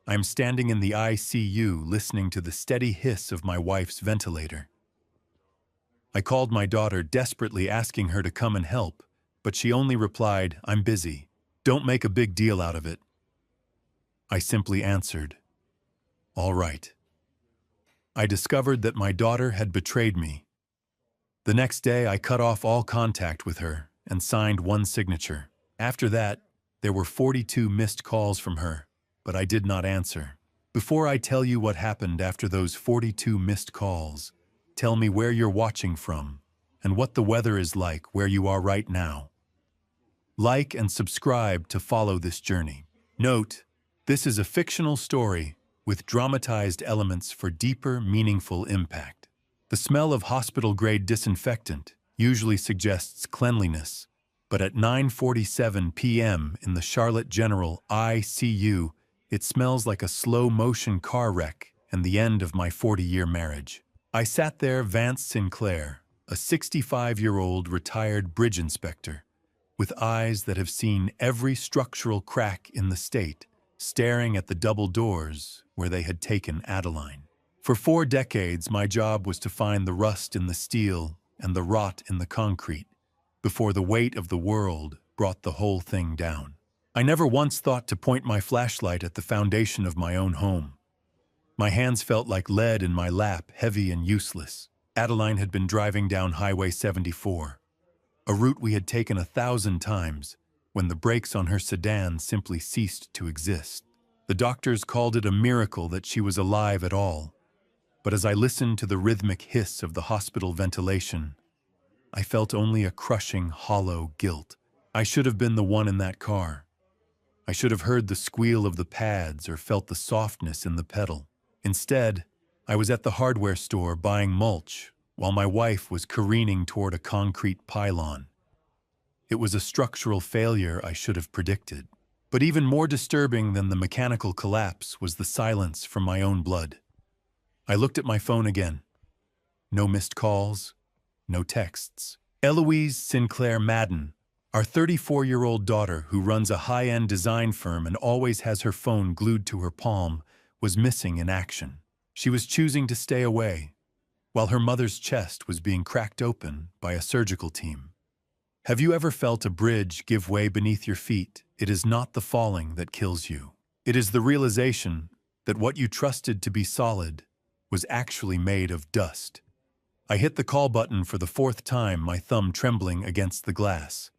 I'm standing in the ICU listening to the steady hiss of my wife's ventilator. I called my daughter, desperately asking her to come and help, but she only replied, "I'm busy. Don't make a big deal out of it." I simply answered, "All right." I discovered that my daughter had betrayed me. The next day, I cut off all contact with her and signed one signature. After that, there were 42 missed calls from her, but I did not answer. Before I tell you what happened after those 42 missed calls, tell me where you're watching from and what the weather is like where you are right now. Like and subscribe to follow this journey. Note, this is a fictional story with dramatized elements for deeper, meaningful impact. The smell of hospital-grade disinfectant usually suggests cleanliness, but at 9:47 p.m. in the Charlotte General ICU, it smells like a slow-motion car wreck and the end of my 40-year marriage. I sat there, Vance Sinclair, a 65-year-old retired bridge inspector, with eyes that have seen every structural crack in the state, staring at the double doors where they had taken Adeline. For 4 decades, my job was to find the rust in the steel and the rot in the concrete before the weight of the world brought the whole thing down. I never once thought to point my flashlight at the foundation of my own home. My hands felt like lead in my lap, heavy and useless. Adeline had been driving down Highway 74, a route we had taken 1,000 times, when the brakes on her sedan simply ceased to exist. The doctors called it a miracle that she was alive at all. But as I listened to the rhythmic hiss of the hospital ventilation, I felt only a crushing, hollow guilt. I should have been the one in that car. I should have heard the squeal of the pads or felt the softness in the pedal. Instead, I was at the hardware store buying mulch while my wife was careening toward a concrete pylon. It was a structural failure I should have predicted. But even more disturbing than the mechanical collapse was the silence from my own blood. I looked at my phone again. No missed calls, no texts. Eloise Sinclair Madden, our 34-year-old daughter who runs a high-end design firm and always has her phone glued to her palm, was missing in action. She was choosing to stay away, while her mother's chest was being cracked open by a surgical team. Have you ever felt a bridge give way beneath your feet? It is not the falling that kills you. It is the realization that what you trusted to be solid was actually made of dust. I hit the call button for the 4th time, my thumb trembling against the glass.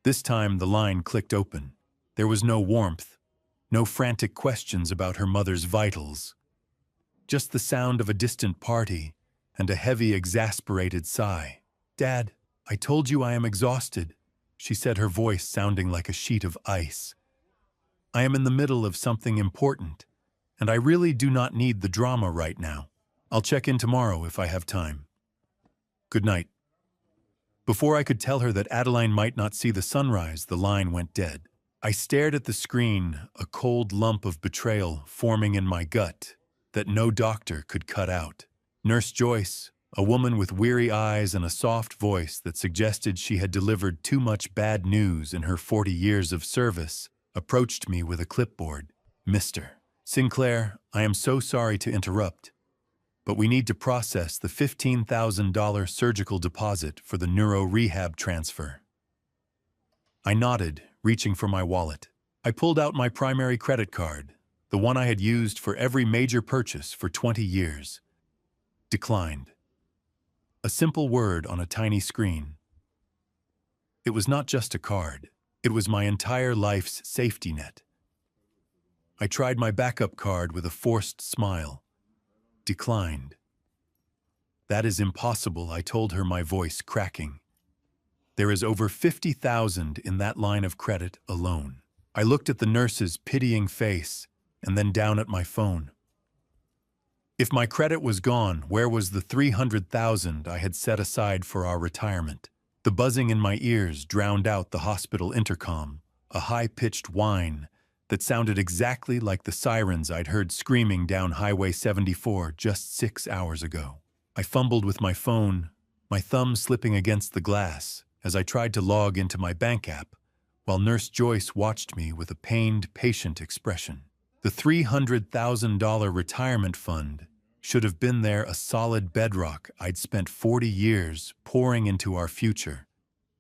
This time the line clicked open. There was no warmth, no frantic questions about her mother's vitals. Just the sound of a distant party and a heavy, exasperated sigh. "Dad, I told you I am exhausted," she said, her voice sounding like a sheet of ice. "I am in the middle of something important, and I really do not need the drama right now. I'll check in tomorrow if I have time. Good night." Before I could tell her that Adeline might not see the sunrise, the line went dead. I stared at the screen, a cold lump of betrayal forming in my gut that no doctor could cut out. Nurse Joyce, a woman with weary eyes and a soft voice that suggested she had delivered too much bad news in her 40 years of service, approached me with a clipboard. "Mr. Sinclair, I am so sorry to interrupt, but we need to process the $15,000 surgical deposit for the neuro rehab transfer." I nodded, reaching for my wallet. I pulled out my primary credit card, the one I had used for every major purchase for 20 years. Declined. A simple word on a tiny screen. It was not just a card. It was my entire life's safety net. I tried my backup card with a forced smile. Declined. "That is impossible," I told her, my voice cracking. "There is over 50,000 in that line of credit alone." I looked at the nurse's pitying face and then down at my phone. If my credit was gone, where was the 300,000 I had set aside for our retirement? The buzzing in my ears drowned out the hospital intercom, a high-pitched whine that sounded exactly like the sirens I'd heard screaming down Highway 74 just 6 hours ago. I fumbled with my phone, my thumb slipping against the glass as I tried to log into my bank app, while Nurse Joyce watched me with a pained, patient expression. The $300,000 retirement fund should have been there, a solid bedrock I'd spent 40 years pouring into our future.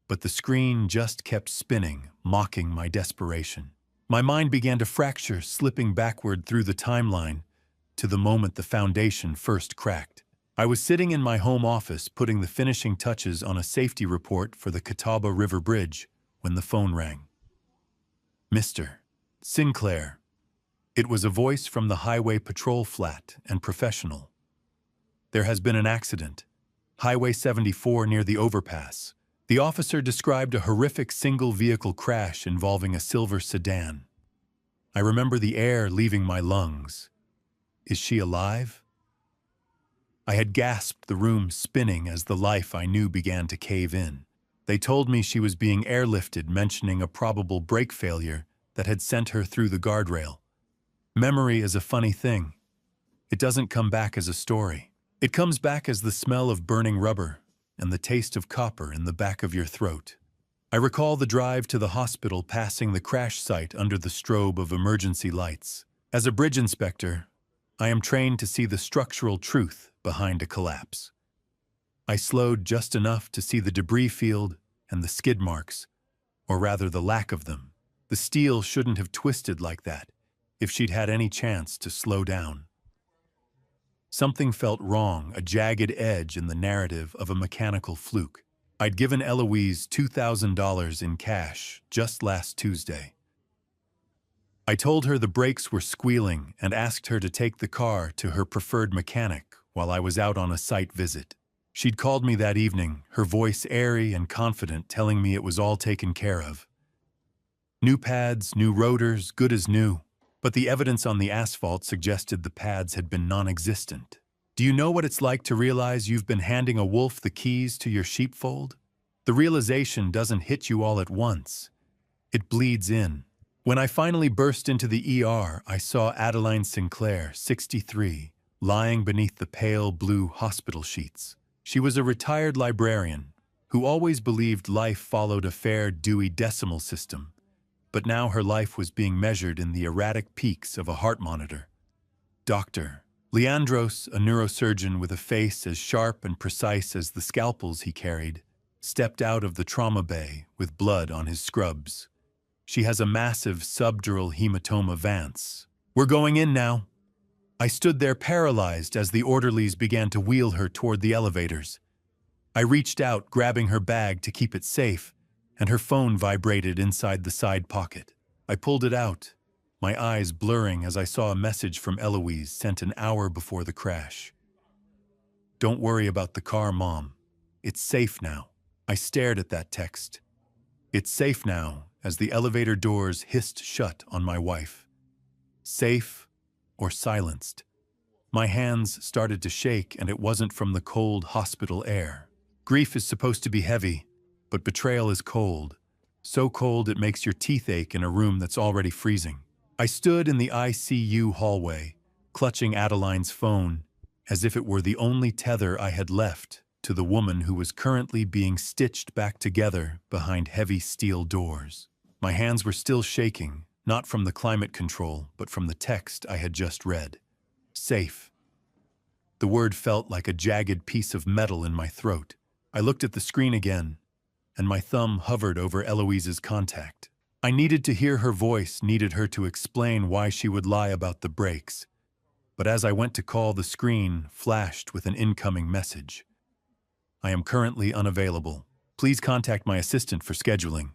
But the screen just kept spinning, mocking my desperation. My mind began to fracture, slipping backward through the timeline to the moment the foundation first cracked. I was sitting in my home office putting the finishing touches on a safety report for the Catawba River Bridge when the phone rang. Mr. Sinclair. It was a voice from the highway patrol, flat and professional. There has been an accident. Highway 74 near the overpass. The officer described a horrific single-vehicle crash involving a silver sedan. I remember the air leaving my lungs. Is she alive? I had gasped, the room spinning as the life I knew began to cave in. They told me she was being airlifted, mentioning a probable brake failure that had sent her through the guardrail. Memory is a funny thing. It doesn't come back as a story. It comes back as the smell of burning rubber and the taste of copper in the back of your throat. I recall the drive to the hospital, passing the crash site under the strobe of emergency lights. As a bridge inspector, I am trained to see the structural truth behind a collapse. I slowed just enough to see the debris field and the skid marks, or rather the lack of them. The steel shouldn't have twisted like that if she'd had any chance to slow down. Something felt wrong, a jagged edge in the narrative of a mechanical fluke. I'd given Eloise $2,000 in cash just last Tuesday. I told her the brakes were squealing and asked her to take the car to her preferred mechanic while I was out on a site visit. She'd called me that evening, her voice airy and confident, telling me it was all taken care of. New pads, new rotors, good as new. But the evidence on the asphalt suggested the pads had been non-existent. Do you know what it's like to realize you've been handing a wolf the keys to your sheepfold? The realization doesn't hit you all at once. It bleeds in. When I finally burst into the ER, I saw Adeline Sinclair, 63, lying beneath the pale blue hospital sheets. She was a retired librarian who always believed life followed a fair Dewey Decimal System. But now her life was being measured in the erratic peaks of a heart monitor. Dr. Leandros, a neurosurgeon with a face as sharp and precise as the scalpels he carried, stepped out of the trauma bay with blood on his scrubs. She has a massive subdural hematoma, Vance. We're going in now. I stood there paralyzed as the orderlies began to wheel her toward the elevators. I reached out, grabbing her bag to keep it safe, and her phone vibrated inside the side pocket. I pulled it out, my eyes blurring as I saw a message from Eloise sent an hour before the crash. Don't worry about the car, Mom. It's safe now. I stared at that text. It's safe now, as the elevator doors hissed shut on my wife. Safe or silenced. My hands started to shake, and it wasn't from the cold hospital air. Grief is supposed to be heavy, but betrayal is cold. So cold it makes your teeth ache in a room that's already freezing. I stood in the ICU hallway, clutching Adeline's phone, as if it were the only tether I had left to the woman who was currently being stitched back together behind heavy steel doors. My hands were still shaking, not from the climate control, but from the text I had just read. Safe. The word felt like a jagged piece of metal in my throat. I looked at the screen again, and my thumb hovered over Eloise's contact. I needed to hear her voice, needed her to explain why she would lie about the brakes. But as I went to call, the screen flashed with an incoming message. I am currently unavailable. Please contact my assistant for scheduling.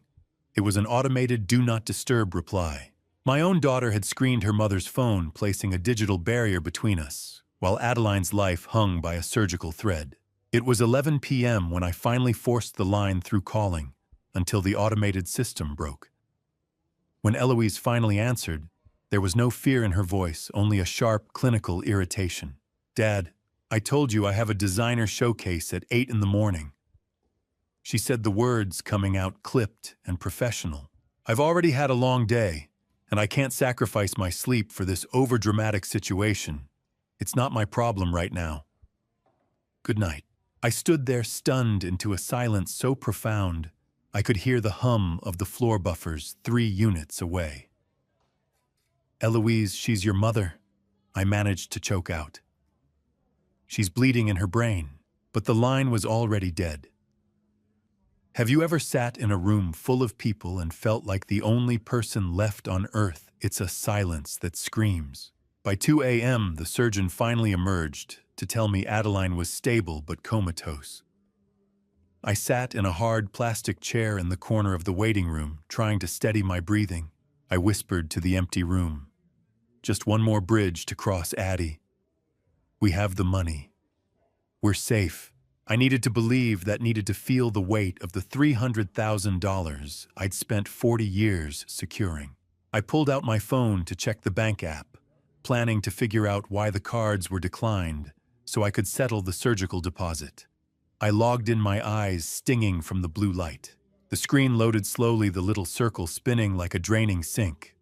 It was an automated do not disturb reply. My own daughter had screened her mother's phone, placing a digital barrier between us, while Adeline's life hung by a surgical thread. It was 11 p.m. when I finally forced the line through calling, until the automated system broke. When Eloise finally answered, there was no fear in her voice, only a sharp, clinical irritation. Dad, I told you I have a designer showcase at 8 in the morning. She said, the words coming out clipped and professional. I've already had a long day, and I can't sacrifice my sleep for this overdramatic situation. It's not my problem right now. Good night. I stood there stunned into a silence so profound, I could hear the hum of the floor buffers 3 units away. Eloise, she's your mother. I managed to choke out. She's bleeding in her brain, but the line was already dead. Have you ever sat in a room full of people and felt like the only person left on earth? It's a silence that screams. By 2 a.m., the surgeon finally emerged to tell me Adeline was stable but comatose. I sat in a hard plastic chair in the corner of the waiting room, trying to steady my breathing. I whispered to the empty room, "Just one more bridge to cross, Addie. We have the money. We're safe." I needed to believe that, needed to feel the weight of the $300,000 I'd spent 40 years securing. I pulled out my phone to check the bank app, planning to figure out why the cards were declined so I could settle the surgical deposit. I logged in, my eyes stinging from the blue light. The screen loaded slowly, the little circle spinning like a draining sink.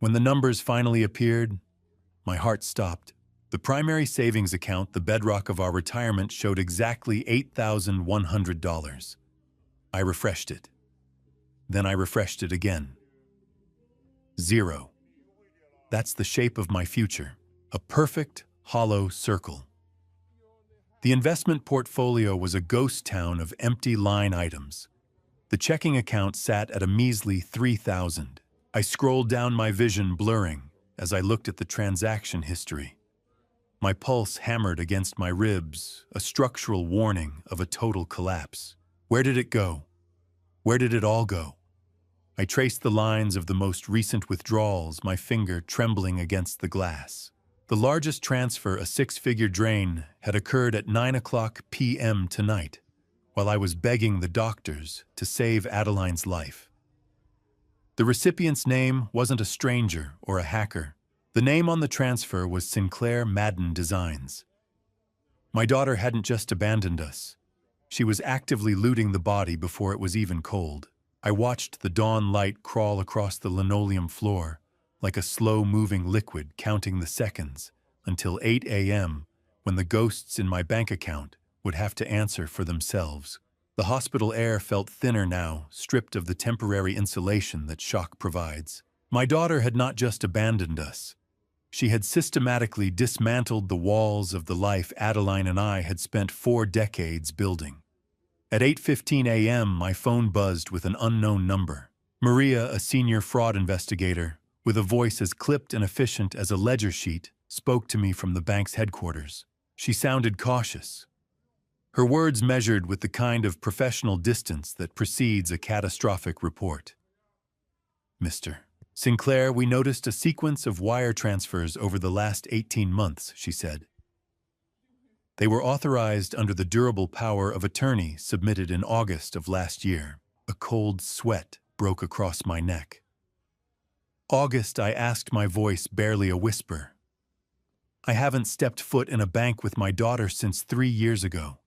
When the numbers finally appeared, my heart stopped. The primary savings account, the bedrock of our retirement, showed exactly $8,100. I refreshed it. Then I refreshed it again. Zero. That's the shape of my future. A perfect, hollow circle. The investment portfolio was a ghost town of empty line items. The checking account sat at a measly $3,000. I scrolled down, my vision blurring as I looked at the transaction history. My pulse hammered against my ribs, a structural warning of a total collapse. Where did it go? Where did it all go? I traced the lines of the most recent withdrawals, my finger trembling against the glass. The largest transfer, a six-figure drain, had occurred at 9 p.m. tonight, while I was begging the doctors to save Adeline's life. The recipient's name wasn't a stranger or a hacker. The name on the transfer was Sinclair Madden Designs. My daughter hadn't just abandoned us. She was actively looting the body before it was even cold. I watched the dawn light crawl across the linoleum floor, like a slow-moving liquid, counting the seconds until 8 a.m., when the ghosts in my bank account would have to answer for themselves. The hospital air felt thinner now, stripped of the temporary insulation that shock provides. My daughter had not just abandoned us. She had systematically dismantled the walls of the life Adeline and I had spent 4 decades building. At 8:15 a.m., my phone buzzed with an unknown number. Maria, a senior fraud investigator, with a voice as clipped and efficient as a ledger sheet, spoke to me from the bank's headquarters. She sounded cautious. Her words measured with the kind of professional distance that precedes a catastrophic report. "Mr. Sinclair, we noticed a sequence of wire transfers over the last 18 months, she said. They were authorized under the durable power of attorney submitted in August of last year. A cold sweat broke across my neck. August, I asked, my voice barely a whisper. I haven't stepped foot in a bank with my daughter since 3 years ago.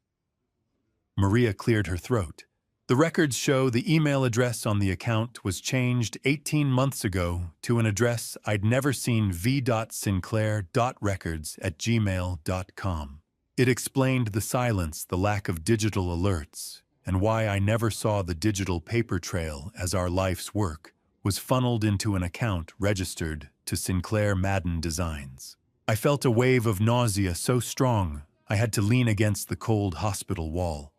Maria cleared her throat. The records show the email address on the account was changed 18 months ago to an address I'd never seen, v.sinclair.records@gmail.com. It explained the silence, the lack of digital alerts, and why I never saw the digital paper trail as our life's work was funneled into an account registered to Sinclair Madden Designs. I felt a wave of nausea so strong I had to lean against the cold hospital wall.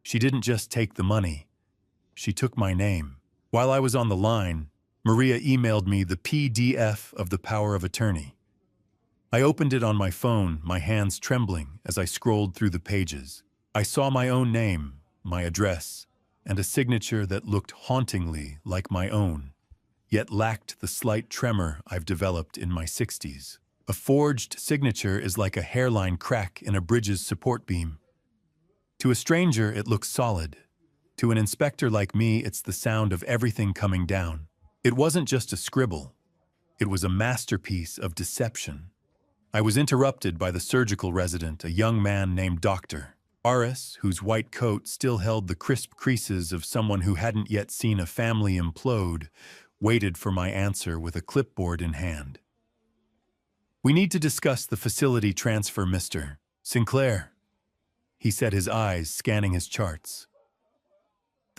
She didn't just take the money, she took my name. While I was on the line, Maria emailed me the PDF of the power of attorney. I opened it on my phone, my hands trembling as I scrolled through the pages. I saw my own name, my address, and a signature that looked hauntingly like my own, yet lacked the slight tremor I've developed in my 60s. A forged signature is like a hairline crack in a bridge's support beam. To a stranger, it looks solid. To an inspector like me, it's the sound of everything coming down. It wasn't just a scribble. It was a masterpiece of deception. I was interrupted by the surgical resident, a young man named Dr. Aris, whose white coat still held the crisp creases of someone who hadn't yet seen a family implode, waited for my answer with a clipboard in hand. We need to discuss the facility transfer, Mr. Sinclair, he said, his eyes scanning his charts.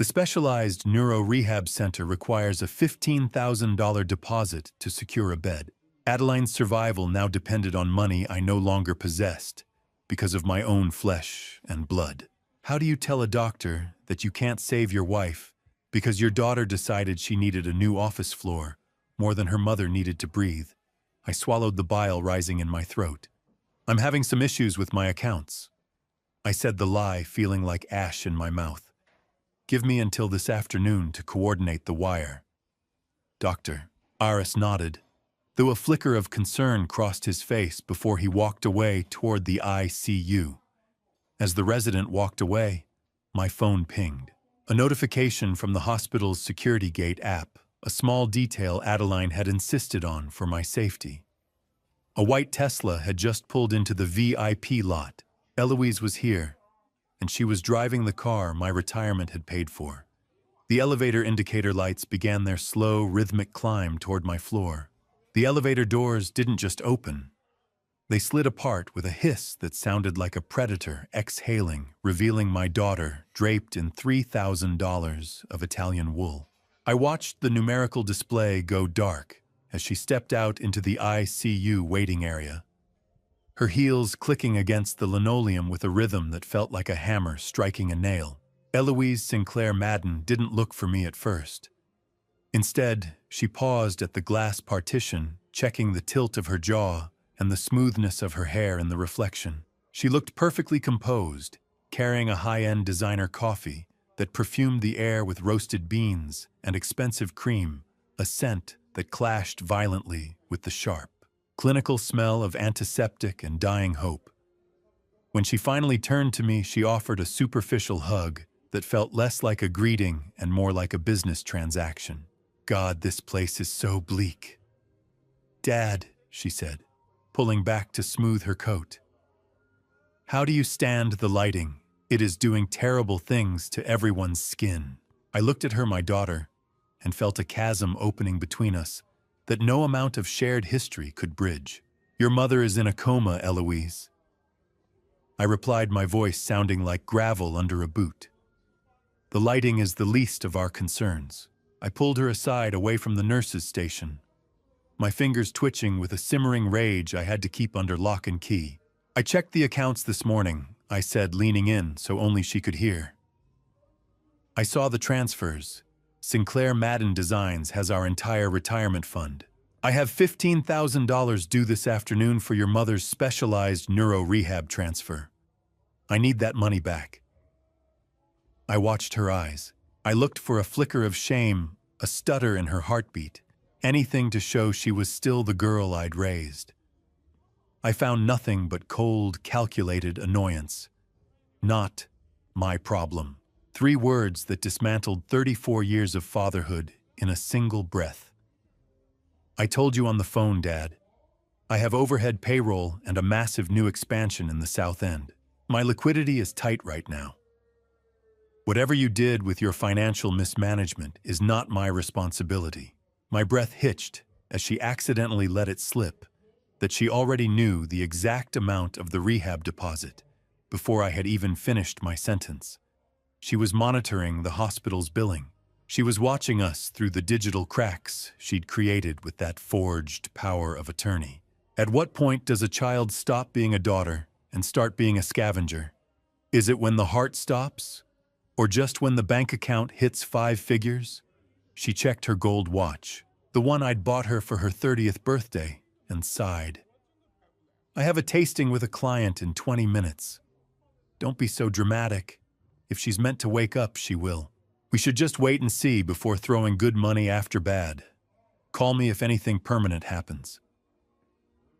The specialized neuro rehab center requires a $15,000 deposit to secure a bed. Adeline's survival now depended on money I no longer possessed because of my own flesh and blood. How do you tell a doctor that you can't save your wife because your daughter decided she needed a new office floor more than her mother needed to breathe? I swallowed the bile rising in my throat. I'm having some issues with my accounts. I said the lie, feeling like ash in my mouth. Give me until this afternoon to coordinate the wire. Doctor. Aris nodded, though a flicker of concern crossed his face before he walked away toward the ICU. As the resident walked away, my phone pinged. A notification from the hospital's security gate app, a small detail Adeline had insisted on for my safety. A white Tesla had just pulled into the VIP lot. Eloise was here, and she was driving the car my retirement had paid for. The elevator indicator lights began their slow, rhythmic climb toward my floor. The elevator doors didn't just open. They slid apart with a hiss that sounded like a predator exhaling, revealing my daughter draped in $3,000 of Italian wool. I watched the numerical display go dark as she stepped out into the ICU waiting area, her heels clicking against the linoleum with a rhythm that felt like a hammer striking a nail. Eloise Sinclair Madden didn't look for me at first. Instead, she paused at the glass partition, checking the tilt of her jaw and the smoothness of her hair in the reflection. She looked perfectly composed, carrying a high-end designer coffee that perfumed the air with roasted beans and expensive cream, a scent that clashed violently with the sharp, clinical smell of antiseptic and dying hope. When she finally turned to me, she offered a superficial hug that felt less like a greeting and more like a business transaction. God, this place is so bleak. Dad, she said, pulling back to smooth her coat. How do you stand the lighting? It is doing terrible things to everyone's skin. I looked at her, my daughter, and felt a chasm opening between us that no amount of shared history could bridge. Your mother is in a coma, Eloise. I replied, my voice sounding like gravel under a boot. The lighting is the least of our concerns. I pulled her aside away from the nurse's station, my fingers twitching with a simmering rage I had to keep under lock and key. I checked the accounts this morning, I said, leaning in so only she could hear. I saw the transfers. Sinclair Madden Designs has our entire retirement fund. I have $15,000 due this afternoon for your mother's specialized neuro rehab transfer. I need that money back. I watched her eyes. I looked for a flicker of shame, a stutter in her heartbeat, anything to show she was still the girl I'd raised. I found nothing but cold, calculated annoyance. Not my problem. 3 words that dismantled 34 years of fatherhood in a single breath. I told you on the phone, Dad. I have overhead payroll and a massive new expansion in the South End. My liquidity is tight right now. Whatever you did with your financial mismanagement is not my responsibility. My breath hitched as she accidentally let it slip that she already knew the exact amount of the rehab deposit before I had even finished my sentence. She was monitoring the hospital's billing. She was watching us through the digital cracks she'd created with that forged power of attorney. At what point does a child stop being a daughter and start being a scavenger? Is it when the heart stops? Or just when the bank account hits 5 figures? She checked her gold watch, the one I'd bought her for her 30th birthday, and sighed. I have a tasting with a client in 20 minutes. Don't be so dramatic. If she's meant to wake up, she will. We should just wait and see before throwing good money after bad. Call me if anything permanent happens.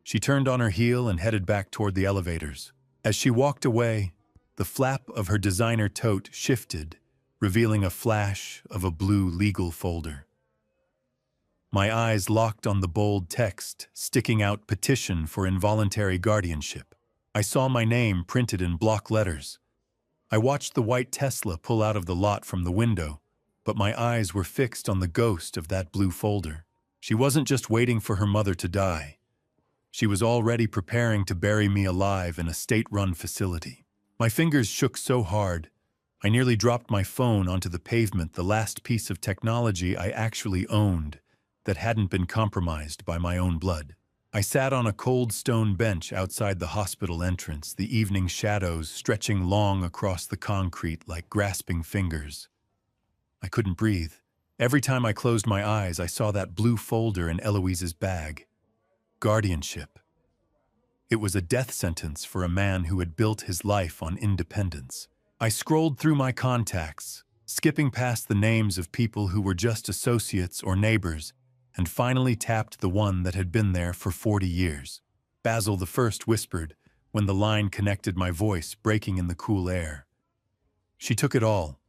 She turned on her heel and headed back toward the elevators. As she walked away, the flap of her designer tote shifted, revealing a flash of a blue legal folder. My eyes locked on the bold text sticking out, petition for involuntary guardianship. I saw my name printed in block letters. I watched the white Tesla pull out of the lot from the window, but my eyes were fixed on the ghost of that blue folder. She wasn't just waiting for her mother to die. She was already preparing to bury me alive in a state-run facility. My fingers shook so hard, I nearly dropped my phone onto the pavement, the last piece of technology I actually owned that hadn't been compromised by my own blood. I sat on a cold stone bench outside the hospital entrance, the evening shadows stretching long across the concrete like grasping fingers. I couldn't breathe. Every time I closed my eyes, I saw that blue folder in Eloise's bag. Guardianship. It was a death sentence for a man who had built his life on independence. I scrolled through my contacts, skipping past the names of people who were just associates or neighbors, and finally tapped the one that had been there for 40 years. Basil the First whispered when the line connected, my voice breaking in the cool air. She took it all.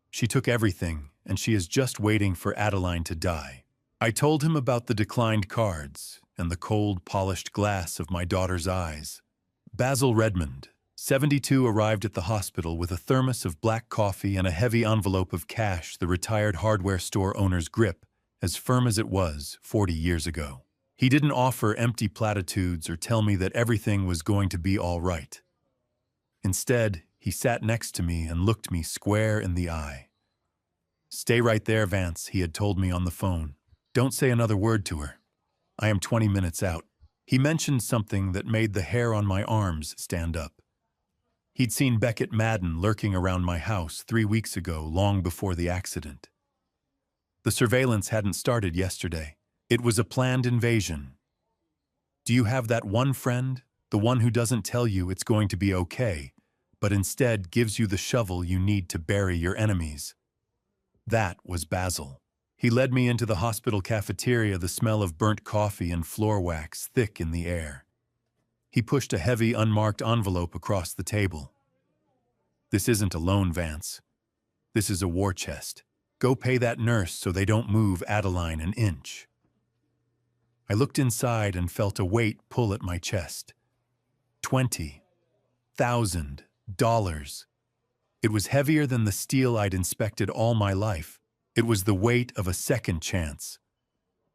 She took everything, and she is just waiting for Adeline to die. I told him about the declined cards and the cold, polished glass of my daughter's eyes. Basil Redmond, 72, arrived at the hospital with a thermos of black coffee and a heavy envelope of cash, the retired hardware store owner's grip, as firm as it was 40 years ago. He didn't offer empty platitudes or tell me that everything was going to be all right. Instead, he sat next to me and looked me square in the eye. "Stay right there, Vance," he had told me on the phone. "Don't say another word to her. I am 20 minutes out." He mentioned something that made the hair on my arms stand up. He'd seen Beckett Madden lurking around my house 3 weeks ago, long before the accident. The surveillance hadn't started yesterday. It was a planned invasion. Do you have that one friend, the one who doesn't tell you it's going to be okay, but instead gives you the shovel you need to bury your enemies? That was Basil. He led me into the hospital cafeteria, the smell of burnt coffee and floor wax thick in the air. He pushed a heavy, unmarked envelope across the table. "This isn't a loan, Vance. This is a war chest. Go pay that nurse so they don't move Adeline an inch." I looked inside and felt a weight pull at my chest. $20,000. It was heavier than the steel I'd inspected all my life. It was the weight of a second chance.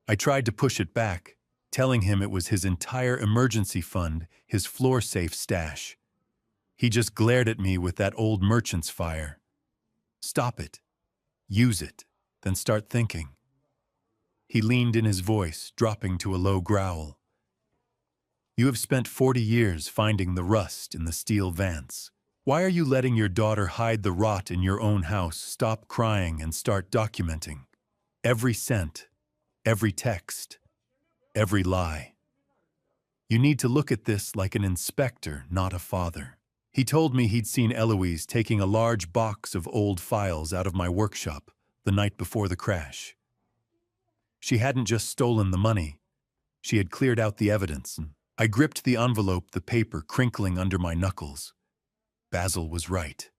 I tried to push it back, telling him it was his entire emergency fund, his floor-safe stash. He just glared at me with that old merchant's fire. "Stop it. Use it, then start thinking." He leaned in, his voice dropping to a low growl. "You have spent 40 years finding the rust in the steel, Vance. Why are you letting your daughter hide the rot in your own house? Stop crying and start documenting. Every cent, every text, every lie. You need to look at this like an inspector, not a father." He told me he'd seen Eloise taking a large box of old files out of my workshop the night before the crash. She hadn't just stolen the money. She had cleared out the evidence. I gripped the envelope, the paper crinkling under my knuckles. Basil was right.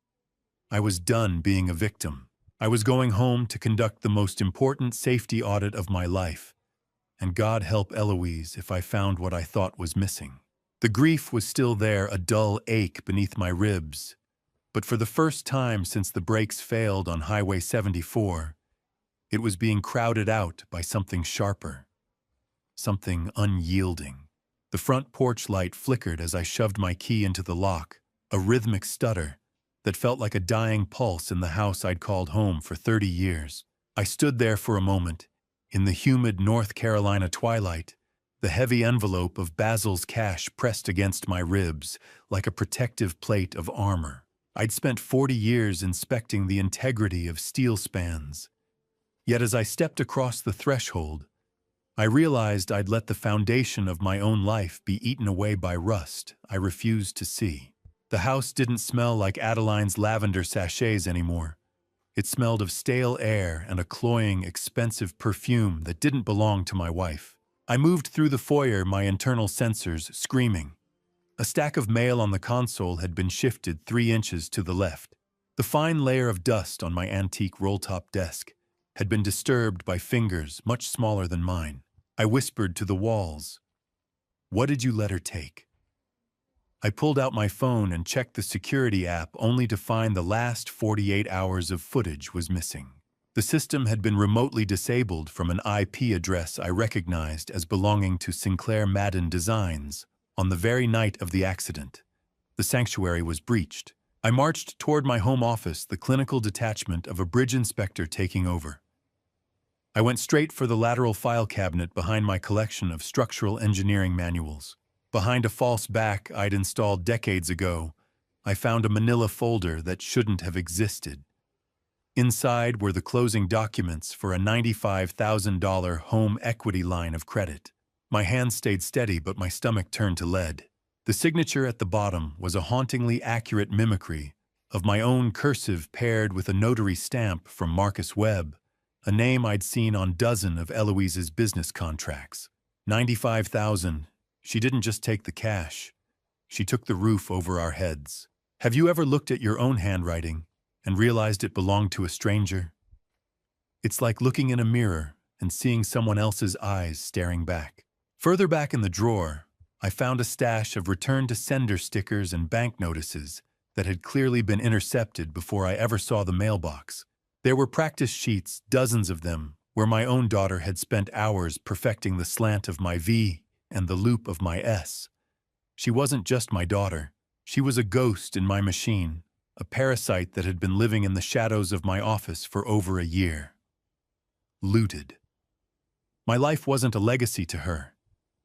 I was done being a victim. I was going home to conduct the most important safety audit of my life. And God help Eloise if I found what I thought was missing. The grief was still there, a dull ache beneath my ribs. But for the first time since the brakes failed on Highway 74, it was being crowded out by something sharper, something unyielding. The front porch light flickered as I shoved my key into the lock, a rhythmic stutter that felt like a dying pulse in the house I'd called home for 30 years. I stood there for a moment, in the humid North Carolina twilight, the heavy envelope of Basil's cash pressed against my ribs like a protective plate of armor. I'd spent 40 years inspecting the integrity of steel spans. Yet as I stepped across the threshold, I realized I'd let the foundation of my own life be eaten away by rust I refused to see. The house didn't smell like Adeline's lavender sachets anymore. It smelled of stale air and a cloying, expensive perfume that didn't belong to my wife. I moved through the foyer, my internal sensors screaming. A stack of mail on the console had been shifted 3 inches to the left. The fine layer of dust on my antique roll-top desk had been disturbed by fingers much smaller than mine. I whispered to the walls, "What did you let her take?" I pulled out my phone and checked the security app only to find the last 48 hours of footage was missing. The system had been remotely disabled from an IP address I recognized as belonging to Sinclair Madden Designs on the very night of the accident. The sanctuary was breached. I marched toward my home office, the clinical detachment of a bridge inspector taking over. I went straight for the lateral file cabinet behind my collection of structural engineering manuals. Behind a false back I'd installed decades ago, I found a manila folder that shouldn't have existed. Inside were the closing documents for a $95,000 home equity line of credit. My hands stayed steady, but my stomach turned to lead. The signature at the bottom was a hauntingly accurate mimicry of my own cursive paired with a notary stamp from Marcus Webb, a name I'd seen on dozens of Eloise's business contracts. 95,000. She didn't just take the cash. She took the roof over our heads. Have you ever looked at your own handwriting and realized it belonged to a stranger? It's like looking in a mirror and seeing someone else's eyes staring back. Further back in the drawer, I found a stash of return-to-sender stickers and bank notices that had clearly been intercepted before I ever saw the mailbox. There were practice sheets, dozens of them, where my own daughter had spent hours perfecting the slant of my V and the loop of my S. She wasn't just my daughter. She was a ghost in my machine, a parasite that had been living in the shadows of my office for over a year. Looted. My life wasn't a legacy to her.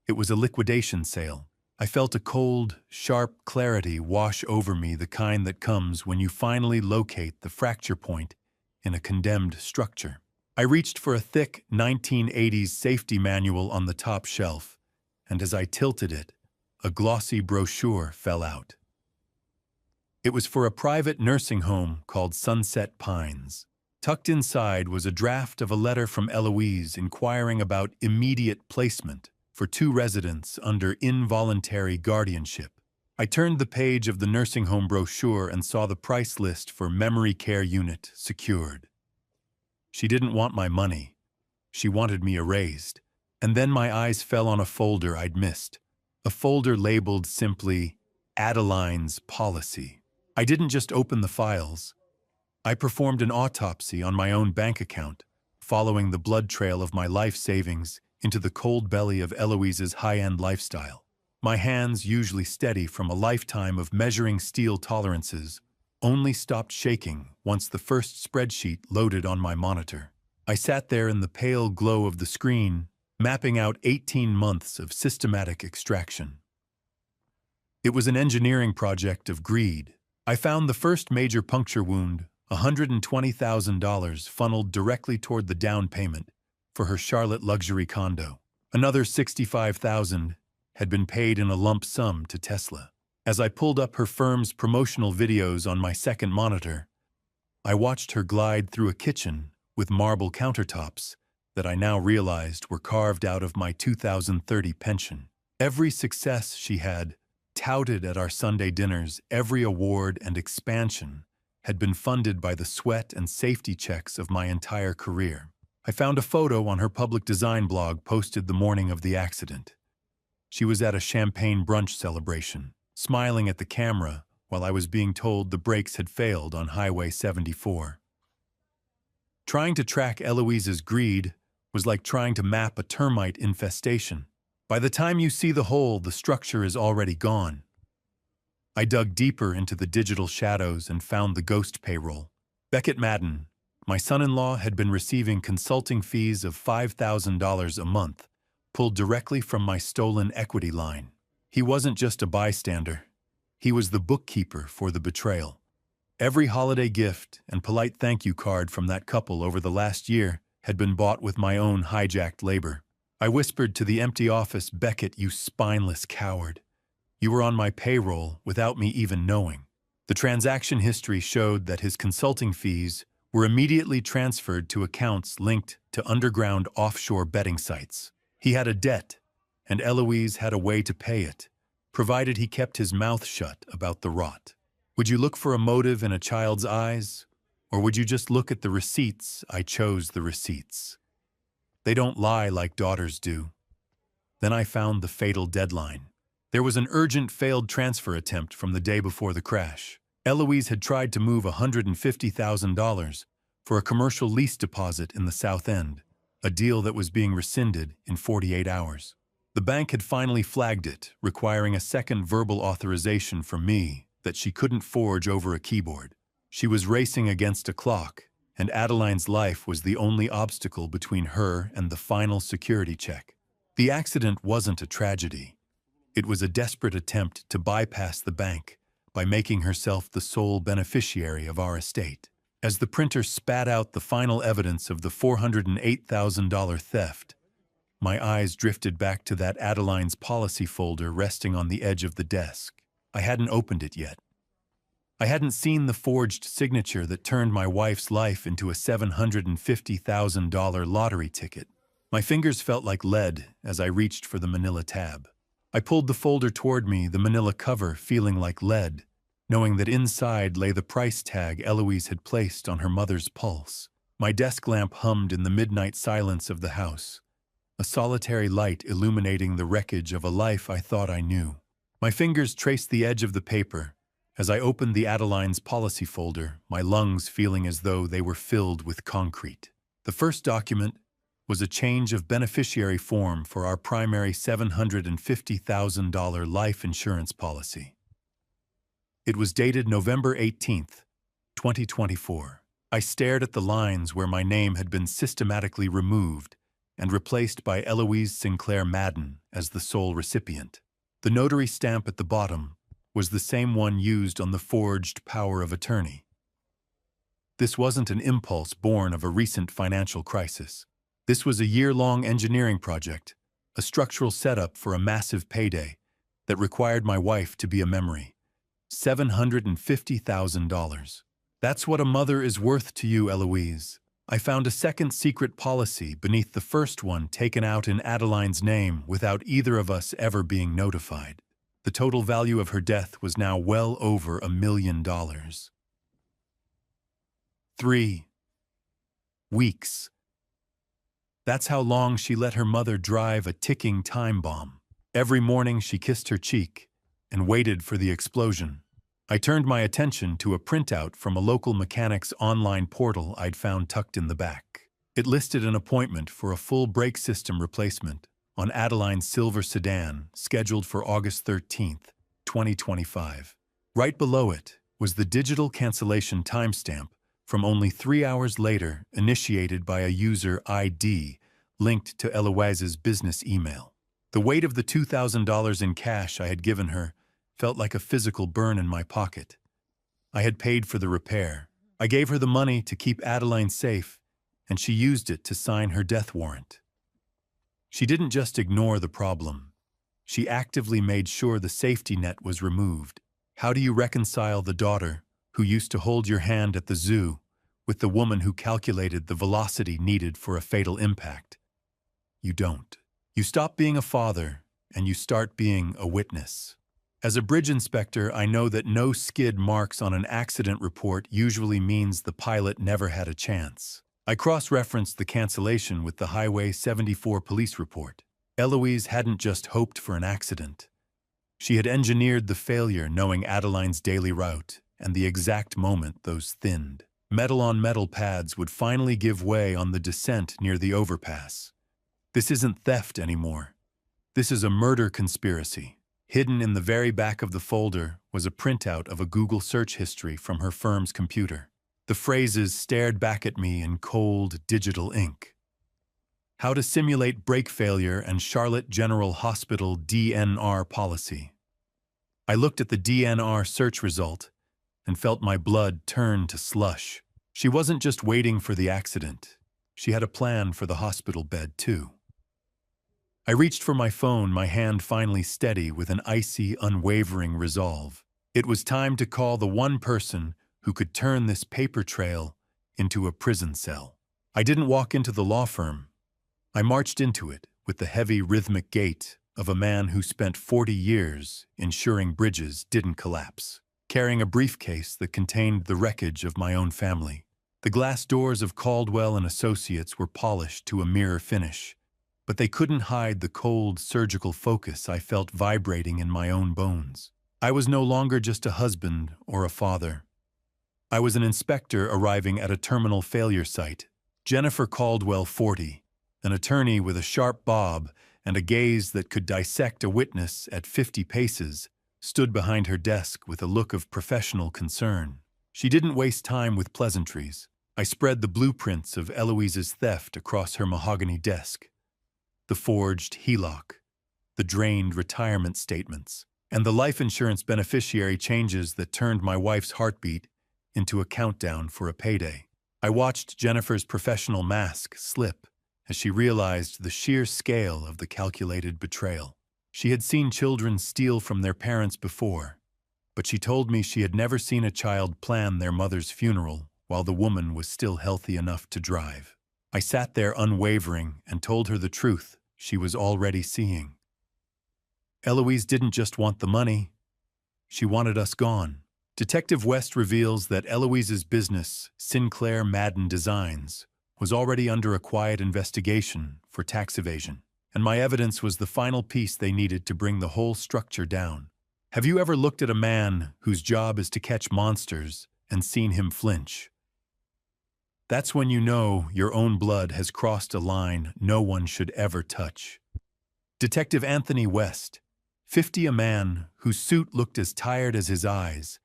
It was a liquidation sale. I felt a cold, sharp clarity wash over me, the kind that comes when you finally locate the fracture point in a condemned structure. I reached for a thick 1980s safety manual on the top shelf, and as I tilted it, a glossy brochure fell out. It was for a private nursing home called Sunset Pines. Tucked inside was a draft of a letter from Eloise inquiring about immediate placement for 2 residents under involuntary guardianship. I turned the page of the nursing home brochure and saw the price list for memory care unit secured. She didn't want my money. She wanted me erased. And then my eyes fell on a folder I'd missed. A folder labeled simply, Adeline's Policy. I didn't just open the files. I performed an autopsy on my own bank account, following the blood trail of my life savings into the cold belly of Eloise's high-end lifestyle. My hands, usually steady from a lifetime of measuring steel tolerances, only stopped shaking once the first spreadsheet loaded on my monitor. I sat there in the pale glow of the screen, mapping out 18 months of systematic extraction. It was an engineering project of greed. I found the first major puncture wound, $120,000 funneled directly toward the down payment for her Charlotte luxury condo. Another $65,000 had been paid in a lump sum to Tesla. As I pulled up her firm's promotional videos on my second monitor, I watched her glide through a kitchen with marble countertops that I now realized were carved out of my 2030 pension. Every success she had touted at our Sunday dinners, every award and expansion, had been funded by the sweat and safety checks of my entire career. I found a photo on her public design blog posted the morning of the accident. She was at a champagne brunch celebration, smiling at the camera while I was being told the brakes had failed on Highway 74. Trying to track Eloise's greed was like trying to map a termite infestation. By the time you see the hole, the structure is already gone. I dug deeper into the digital shadows and found the ghost payroll. Beckett Madden, my son-in-law, had been receiving consulting fees of $5,000 a month, pulled directly from my stolen equity line. He wasn't just a bystander. He was the bookkeeper for the betrayal. Every holiday gift and polite thank you card from that couple over the last year had been bought with my own hijacked labor. I whispered to the empty office, "Beckett, you spineless coward. You were on my payroll without me even knowing." The transaction history showed that his consulting fees were immediately transferred to accounts linked to underground offshore betting sites. He had a debt, and Eloise had a way to pay it, provided he kept his mouth shut about the rot. Would you look for a motive in a child's eyes, or would you just look at the receipts? I chose the receipts. They don't lie like daughters do. Then I found the fatal deadline. There was an urgent failed transfer attempt from the day before the crash. Eloise had tried to move $150,000 for a commercial lease deposit in the South End, a deal that was being rescinded in 48 hours. The bank had finally flagged it, requiring a second verbal authorization from me that she couldn't forge over a keyboard. She was racing against a clock, and Adeline's life was the only obstacle between her and the final security check. The accident wasn't a tragedy. It was a desperate attempt to bypass the bank by making herself the sole beneficiary of our estate. As the printer spat out the final evidence of the $408,000 theft, my eyes drifted back to that Adeline's policy folder resting on the edge of the desk. I hadn't opened it yet. I hadn't seen the forged signature that turned my wife's life into a $750,000 lottery ticket. My fingers felt like lead as I reached for the manila tab. I pulled the folder toward me, the manila cover feeling like lead, knowing that inside lay the price tag Eloise had placed on her mother's pulse. My desk lamp hummed in the midnight silence of the house, a solitary light illuminating the wreckage of a life I thought I knew. My fingers traced the edge of the paper as I opened the Adeline's policy folder, my lungs feeling as though they were filled with concrete. The first document was a change of beneficiary form for our primary $750,000 life insurance policy. It was dated November 18th, 2024. I stared at the lines where my name had been systematically removed and replaced by Eloise Sinclair Madden as the sole recipient. The notary stamp at the bottom was the same one used on the forged power of attorney. This wasn't an impulse born of a recent financial crisis. This was a year-long engineering project, a structural setup for a massive payday that required my wife to be a memory. $750,000. That's what a mother is worth to you, Eloise. I found a second secret policy beneath the first one taken out in Adeline's name without either of us ever being notified. The total value of her death was now well over $1 million. 3 weeks. That's how long she let her mother drive a ticking time bomb. Every morning she kissed her cheek and waited for the explosion. I turned my attention to a printout from a local mechanic's online portal I'd found tucked in the back. It listed an appointment for a full brake system replacement on Adeline's silver sedan, scheduled for August 13th, 2025. Right below it was the digital cancellation timestamp from only 3 hours later, initiated by a user ID linked to Eloise's business email. The weight of the $2,000 in cash I had given her felt like a physical burn in my pocket. I had paid for the repair. I gave her the money to keep Adeline safe, and she used it to sign her death warrant. She didn't just ignore the problem. She actively made sure the safety net was removed. How do you reconcile the daughter who used to hold your hand at the zoo with the woman who calculated the velocity needed for a fatal impact? You don't. You stop being a father, and you start being a witness. As a bridge inspector, I know that no skid marks on an accident report usually means the pilot never had a chance. I cross-referenced the cancellation with the Highway 74 police report. Eloise hadn't just hoped for an accident. She had engineered the failure knowing Adeline's daily route and the exact moment those thinned metal-on-metal pads would finally give way on the descent near the overpass. This isn't theft anymore. This is a murder conspiracy. Hidden in the very back of the folder was a printout of a Google search history from her firm's computer. The phrases stared back at me in cold, digital ink. How to simulate brake failure and Charlotte General Hospital DNR policy. I looked at the DNR search result and felt my blood turn to slush. She wasn't just waiting for the accident. She had a plan for the hospital bed, too. I reached for my phone, my hand finally steady with an icy, unwavering resolve. It was time to call the one person who could turn this paper trail into a prison cell. I didn't walk into the law firm. I marched into it with the heavy, rhythmic gait of a man who spent 40 years ensuring bridges didn't collapse, carrying a briefcase that contained the wreckage of my own family. The glass doors of Caldwell and Associates were polished to a mirror finish, but they couldn't hide the cold, surgical focus I felt vibrating in my own bones. I was no longer just a husband or a father. I was an inspector arriving at a terminal failure site. Jennifer Caldwell, 40, an attorney with a sharp bob and a gaze that could dissect a witness at 50 paces, stood behind her desk with a look of professional concern. She didn't waste time with pleasantries. I spread the blueprints of Eloise's theft across her mahogany desk. The forged HELOC, the drained retirement statements, and the life insurance beneficiary changes that turned my wife's heartbeat into a countdown for a payday. I watched Jennifer's professional mask slip as she realized the sheer scale of the calculated betrayal. She had seen children steal from their parents before, but she told me she had never seen a child plan their mother's funeral while the woman was still healthy enough to drive. I sat there unwavering and told her the truth she was already seeing. Eloise didn't just want the money, she wanted us gone. Detective West reveals that Eloise's business, Sinclair Madden Designs, was already under a quiet investigation for tax evasion, and my evidence was the final piece they needed to bring the whole structure down. Have you ever looked at a man whose job is to catch monsters and seen him flinch? That's when you know your own blood has crossed a line no one should ever touch. Detective Anthony West, 50, a man whose suit looked as tired as his eyes,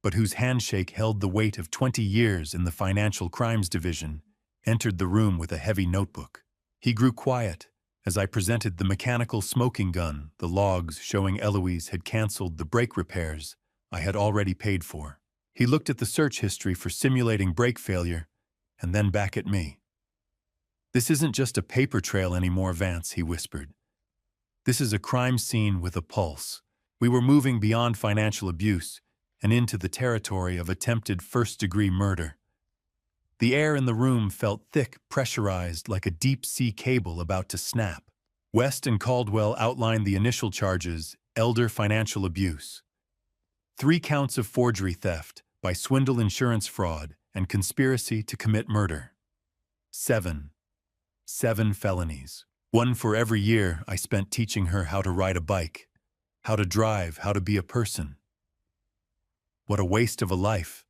but whose handshake held the weight of 20 years in the Financial Crimes Division, entered the room with a heavy notebook. He grew quiet as I presented the mechanical smoking gun, the logs showing Eloise had canceled the brake repairs I had already paid for. He looked at the search history for simulating brake failure and then back at me. "This isn't just a paper trail anymore, Vance," he whispered. "This is a crime scene with a pulse." We were moving beyond financial abuse and into the territory of attempted first-degree murder. The air in the room felt thick, pressurized like a deep-sea cable about to snap. West and Caldwell outlined the initial charges: elder financial abuse, 3 counts of forgery theft by swindle insurance fraud, and conspiracy to commit murder. 7 felonies. 1 for every year I spent teaching her how to ride a bike, how to drive, how to be a person. What a waste of a life.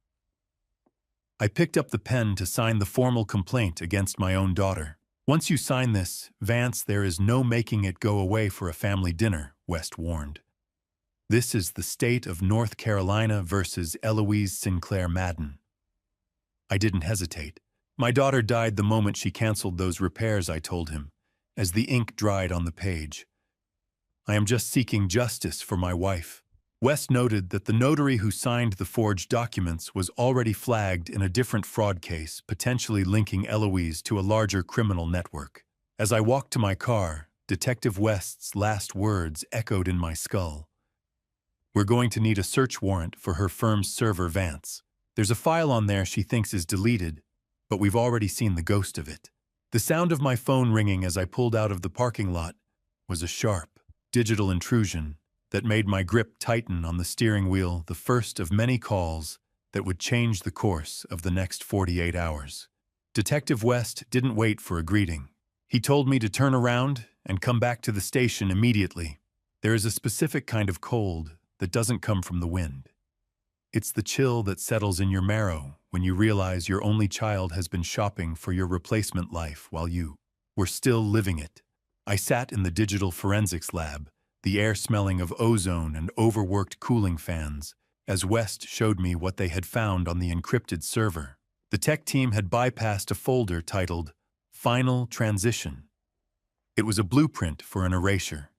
I picked up the pen to sign the formal complaint against my own daughter. "Once you sign this, Vance, there is no making it go away for a family dinner," West warned. "This is the state of North Carolina versus Eloise Sinclair Madden." I didn't hesitate. "My daughter died the moment she canceled those repairs," I told him, as the ink dried on the page. "I am just seeking justice for my wife." West noted that the notary who signed the forged documents was already flagged in a different fraud case, potentially linking Eloise to a larger criminal network. As I walked to my car, Detective West's last words echoed in my skull. "We're going to need a search warrant for her firm's server, Vance. There's a file on there she thinks is deleted, but we've already seen the ghost of it." The sound of my phone ringing as I pulled out of the parking lot was a sharp, digital intrusion that made my grip tighten on the steering wheel, the first of many calls that would change the course of the next 48 hours. Detective West didn't wait for a greeting. He told me to turn around and come back to the station immediately. There is a specific kind of cold that doesn't come from the wind. It's the chill that settles in your marrow when you realize your only child has been shopping for your replacement life while you were still living it. I sat in the digital forensics lab, the air smelling of ozone and overworked cooling fans, as West showed me what they had found on the encrypted server. The tech team had bypassed a folder titled Final Transition. It was a blueprint for an erasure.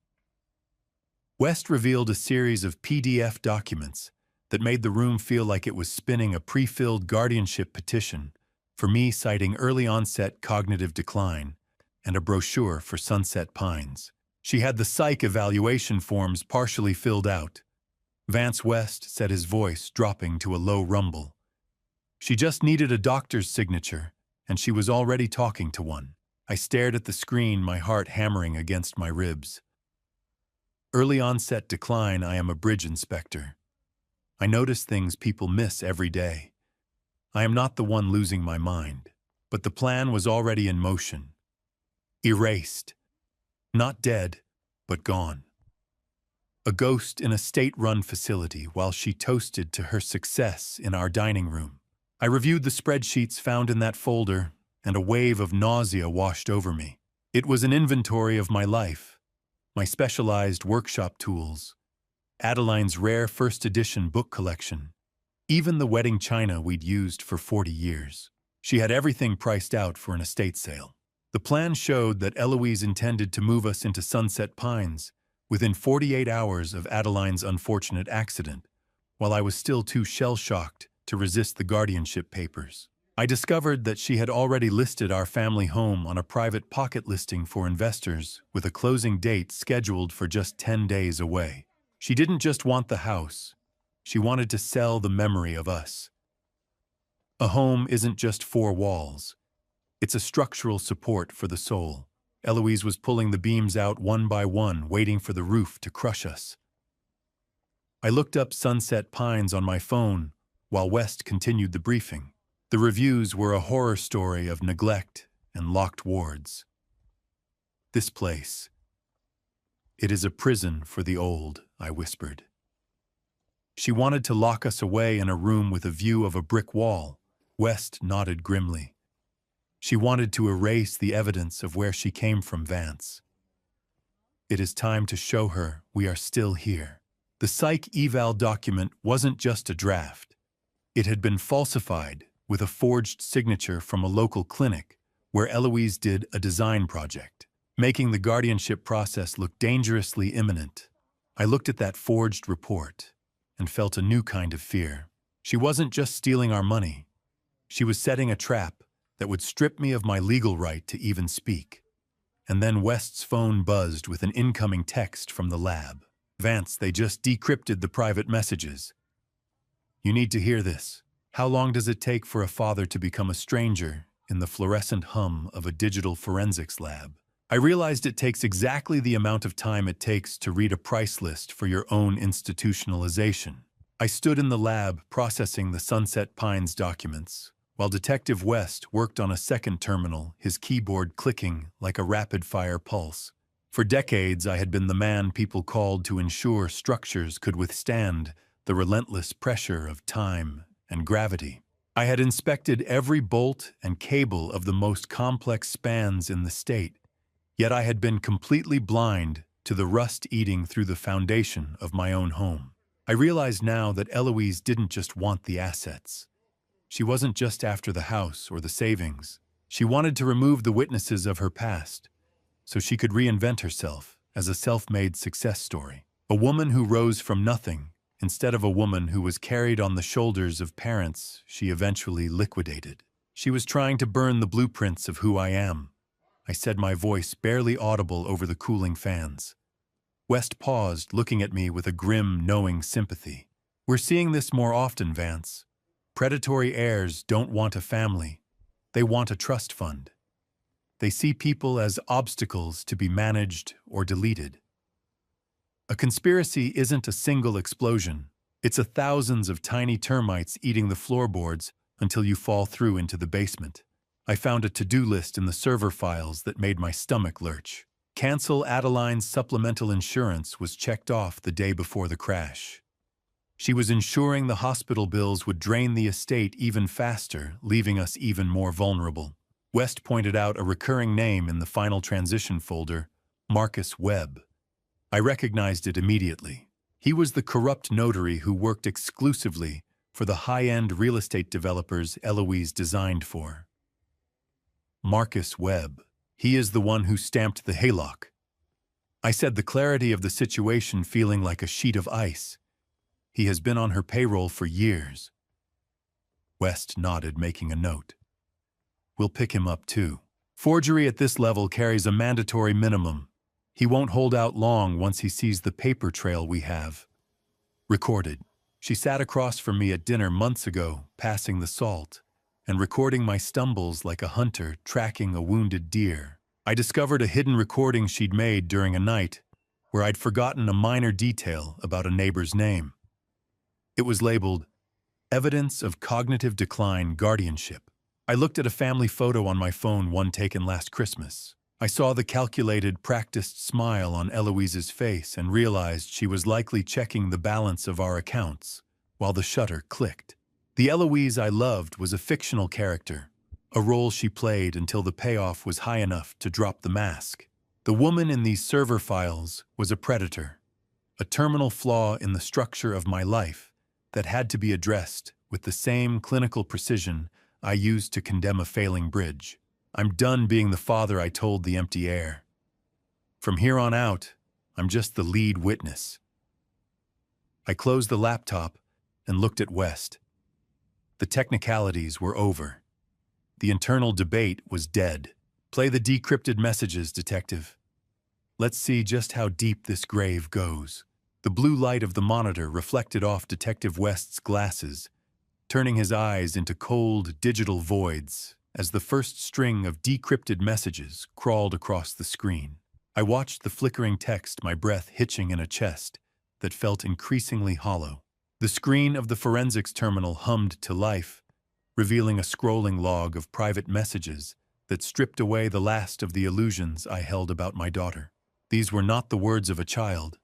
West revealed a series of PDF documents that made the room feel like it was spinning a pre-filled guardianship petition for me, citing early-onset cognitive decline and a brochure for Sunset Pines. She had the psych evaluation forms partially filled out. Vance West said, his voice dropping to a low rumble. She just needed a doctor's signature, and she was already talking to one. I stared at the screen, my heart hammering against my ribs. Early onset decline. I am a bridge inspector. I notice things people miss every day. I am not the one losing my mind, but the plan was already in motion. Erased. Not dead, but gone. A ghost in a state-run facility while she toasted to her success in our dining room. I reviewed the spreadsheets found in that folder, and a wave of nausea washed over me. It was an inventory of my life, my specialized workshop tools, Adeline's rare first edition book collection, even the wedding china we'd used for 40 years. She had everything priced out for an estate sale. The plan showed that Eloise intended to move us into Sunset Pines within 48 hours of Adeline's unfortunate accident, while I was still too shell-shocked to resist the guardianship papers. I discovered that she had already listed our family home on a private pocket listing for investors with a closing date scheduled for just 10 days away. She didn't just want the house. She wanted to sell the memory of us. A home isn't just four walls. It's a structural support for the soul. Eloise was pulling the beams out one by one, waiting for the roof to crush us. I looked up Sunset Pines on my phone while West continued the briefing. The reviews were a horror story of neglect and locked wards. This place. It is a prison for the old, I whispered. She wanted to lock us away in a room with a view of a brick wall. West nodded grimly. She wanted to erase the evidence of where she came from, Vance. It is time to show her we are still here. The psych eval document wasn't just a draft. It had been falsified with a forged signature from a local clinic where Eloise did a design project, making the guardianship process look dangerously imminent. I looked at that forged report and felt a new kind of fear. She wasn't just stealing our money. She was setting a trap that would strip me of my legal right to even speak. And then West's phone buzzed with an incoming text from the lab. Vance, they just decrypted the private messages. You need to hear this. How long does it take for a father to become a stranger in the fluorescent hum of a digital forensics lab? I realized it takes exactly the amount of time it takes to read a price list for your own institutionalization. I stood in the lab processing the Sunset Pines documents, while Detective West worked on a second terminal, his keyboard clicking like a rapid-fire pulse. For decades, I had been the man people called to ensure structures could withstand the relentless pressure of time and gravity. I had inspected every bolt and cable of the most complex spans in the state, yet I had been completely blind to the rust eating through the foundation of my own home. I realized now that Eloise didn't just want the assets. She wasn't just after the house or the savings. She wanted to remove the witnesses of her past, so she could reinvent herself as a self-made success story. A woman who rose from nothing, instead of a woman who was carried on the shoulders of parents she eventually liquidated. She was trying to burn the blueprints of who I am. I said, my voice barely audible over the cooling fans. West paused, looking at me with a grim, knowing sympathy. We're seeing this more often, Vance. Predatory heirs don't want a family. They want a trust fund. They see people as obstacles to be managed or deleted. A conspiracy isn't a single explosion. It's thousands of tiny termites eating the floorboards until you fall through into the basement. I found a to-do list in the server files that made my stomach lurch. Cancel Adeline's supplemental insurance was checked off the day before the crash. She was ensuring the hospital bills would drain the estate even faster, leaving us even more vulnerable. West pointed out a recurring name in the final transition folder, Marcus Webb. I recognized it immediately. He was the corrupt notary who worked exclusively for the high-end real estate developers Eloise designed for. Marcus Webb. He is the one who stamped the haylock. I said, the clarity of the situation feeling like a sheet of ice. He has been on her payroll for years. West nodded, making a note. We'll pick him up too. Forgery at this level carries a mandatory minimum. He won't hold out long once he sees the paper trail we have. Recorded. She sat across from me at dinner months ago, passing the salt, and recording my stumbles like a hunter tracking a wounded deer. I discovered a hidden recording she'd made during a night where I'd forgotten a minor detail about a neighbor's name. It was labeled, Evidence of Cognitive Decline Guardianship. I looked at a family photo on my phone, one taken last Christmas. I saw the calculated, practiced smile on Eloise's face and realized she was likely checking the balance of our accounts while the shutter clicked. The Eloise I loved was a fictional character, a role she played until the payoff was high enough to drop the mask. The woman in these server files was a predator, a terminal flaw in the structure of my life that had to be addressed with the same clinical precision I used to condemn a failing bridge. I'm done being the father I told the empty air. From here on out, I'm just the lead witness. I closed the laptop and looked at West. The technicalities were over. The internal debate was dead. Play the decrypted messages, detective. Let's see just how deep this grave goes. The blue light of the monitor reflected off Detective West's glasses, turning his eyes into cold digital voids as the first string of decrypted messages crawled across the screen. I watched the flickering text, my breath hitching in a chest that felt increasingly hollow. The screen of the forensics terminal hummed to life, revealing a scrolling log of private messages that stripped away the last of the illusions I held about my daughter. These were not the words of a child.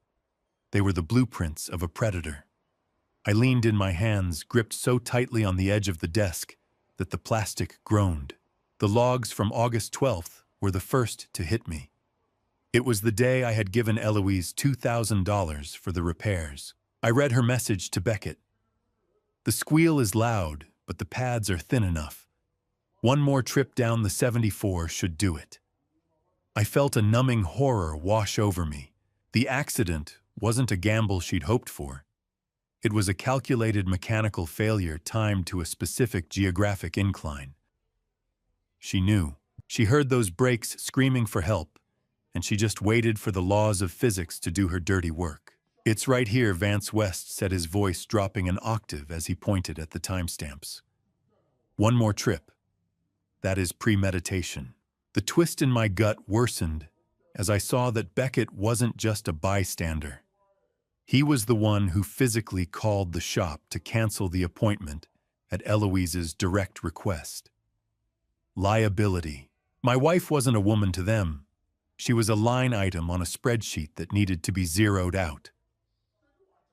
They were the blueprints of a predator. I leaned in my hands, gripped so tightly on the edge of the desk that the plastic groaned. The logs from August 12th were the first to hit me. It was the day I had given Eloise $2,000 for the repairs. I read her message to Beckett. The squeal is loud, but the pads are thin enough. One more trip down the 74 should do it. I felt a numbing horror wash over me. The accident wasn't a gamble she'd hoped for. It was a calculated mechanical failure timed to a specific geographic incline. She knew. She heard those brakes screaming for help, and she just waited for the laws of physics to do her dirty work. "It's right here," Vance West said, his voice dropping an octave as he pointed at the timestamps. One more trip. That is premeditation. The twist in my gut worsened as I saw that Beckett wasn't just a bystander. He was the one who physically called the shop to cancel the appointment at Eloise's direct request. Liability. My wife wasn't a woman to them. She was a line item on a spreadsheet that needed to be zeroed out.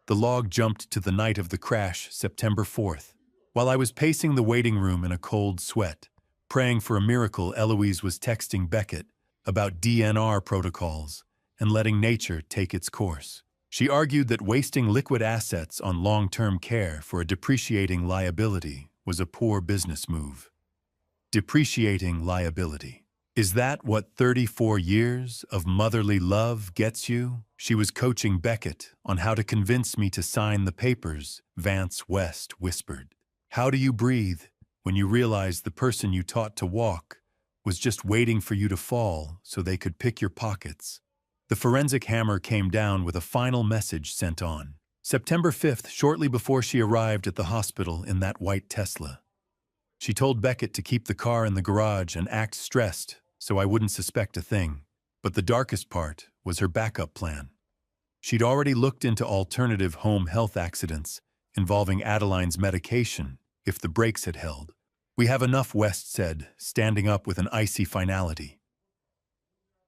The log jumped to the night of the crash, September 4th. While I was pacing the waiting room in a cold sweat, praying for a miracle, Eloise was texting Beckett about DNR protocols and letting nature take its course. She argued that wasting liquid assets on long-term care for a depreciating liability was a poor business move. Depreciating liability. Is that what 34 years of motherly love gets you? She was coaching Beckett on how to convince me to sign the papers, Vance West whispered. How do you breathe when you realize the person you taught to walk was just waiting for you to fall so they could pick your pockets? The forensic hammer came down with a final message sent on. September 5th, shortly before she arrived at the hospital in that white Tesla. She told Beckett to keep the car in the garage and act stressed so I wouldn't suspect a thing. But the darkest part was her backup plan. She'd already looked into alternative home health accidents involving Adeline's medication if the brakes had held. "We have enough," West said, standing up with an icy finality.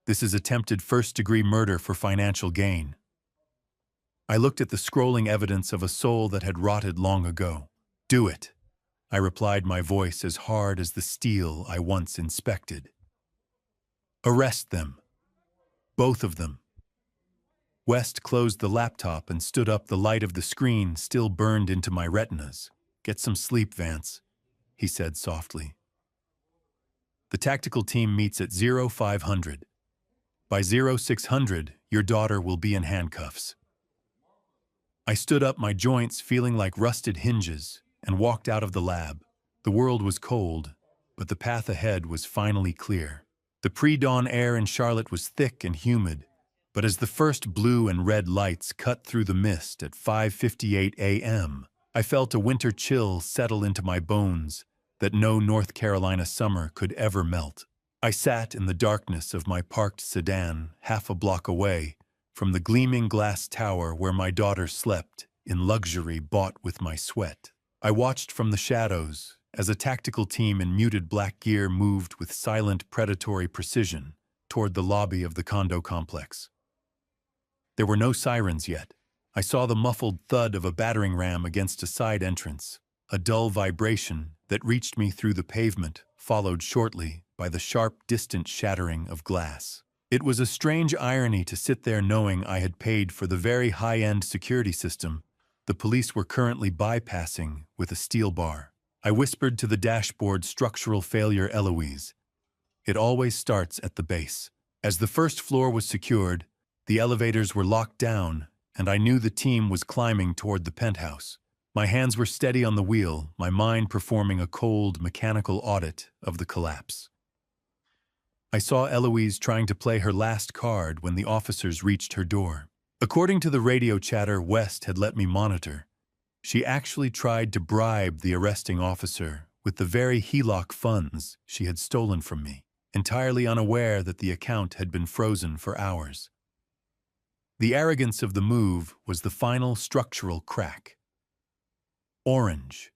"This is attempted first-degree murder for financial gain." I looked at the scrolling evidence of a soul that had rotted long ago. "Do it," I replied, my voice as hard as the steel I once inspected. "Arrest them. Both of them." West closed the laptop and stood up. The light of the screen still burned into my retinas. "Get some sleep, Vance," he said softly. "The tactical team meets at 0500. By 0600, your daughter will be in handcuffs." I stood up, my joints feeling like rusted hinges, and walked out of the lab. The world was cold, but the path ahead was finally clear. The pre-dawn air in Charlotte was thick and humid, but as the first blue and red lights cut through the mist at 5:58 a.m., I felt a winter chill settle into my bones that no North Carolina summer could ever melt. I sat in the darkness of my parked sedan half a block away from the gleaming glass tower where my daughter slept in luxury bought with my sweat. I watched from the shadows as a tactical team in muted black gear moved with silent predatory precision toward the lobby of the condo complex. There were no sirens yet. I saw the muffled thud of a battering ram against a side entrance, a dull vibration that reached me through the pavement, followed shortly by the sharp, distant shattering of glass. It was a strange irony to sit there knowing I had paid for the very high-end security system the police were currently bypassing with a steel bar. I whispered to the dashboard structural failure Eloise. It always starts at the base. As the first floor was secured, the elevators were locked down, and I knew the team was climbing toward the penthouse. My hands were steady on the wheel, my mind performing a cold, mechanical audit of the collapse. I saw Eloise trying to play her last card when the officers reached her door. According to the radio chatter West had let me monitor, she actually tried to bribe the arresting officer with the very HELOC funds she had stolen from me, entirely unaware that the account had been frozen for hours. The arrogance of the move was the final structural crack. Orange.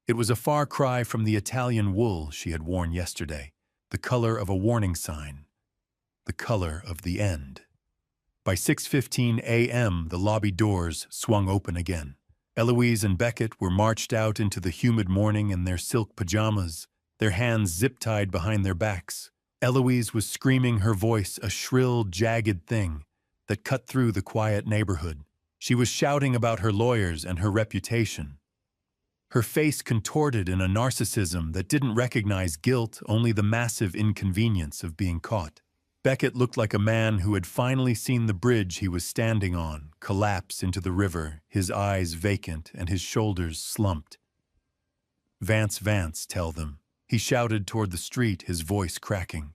It was a far cry from the Italian wool she had worn yesterday, the color of a warning sign, the color of the end. By 6:15 a.m., the lobby doors swung open again. Eloise and Beckett were marched out into the humid morning in their silk pajamas, their hands zip-tied behind their backs. Eloise was screaming her voice, a shrill, jagged thing that cut through the quiet neighborhood. She was shouting about her lawyers and her reputation. Her face contorted in a narcissism that didn't recognize guilt, only the massive inconvenience of being caught. Beckett looked like a man who had finally seen the bridge he was standing on collapse into the river, his eyes vacant and his shoulders slumped. Vance, tell them. He shouted toward the street, his voice cracking.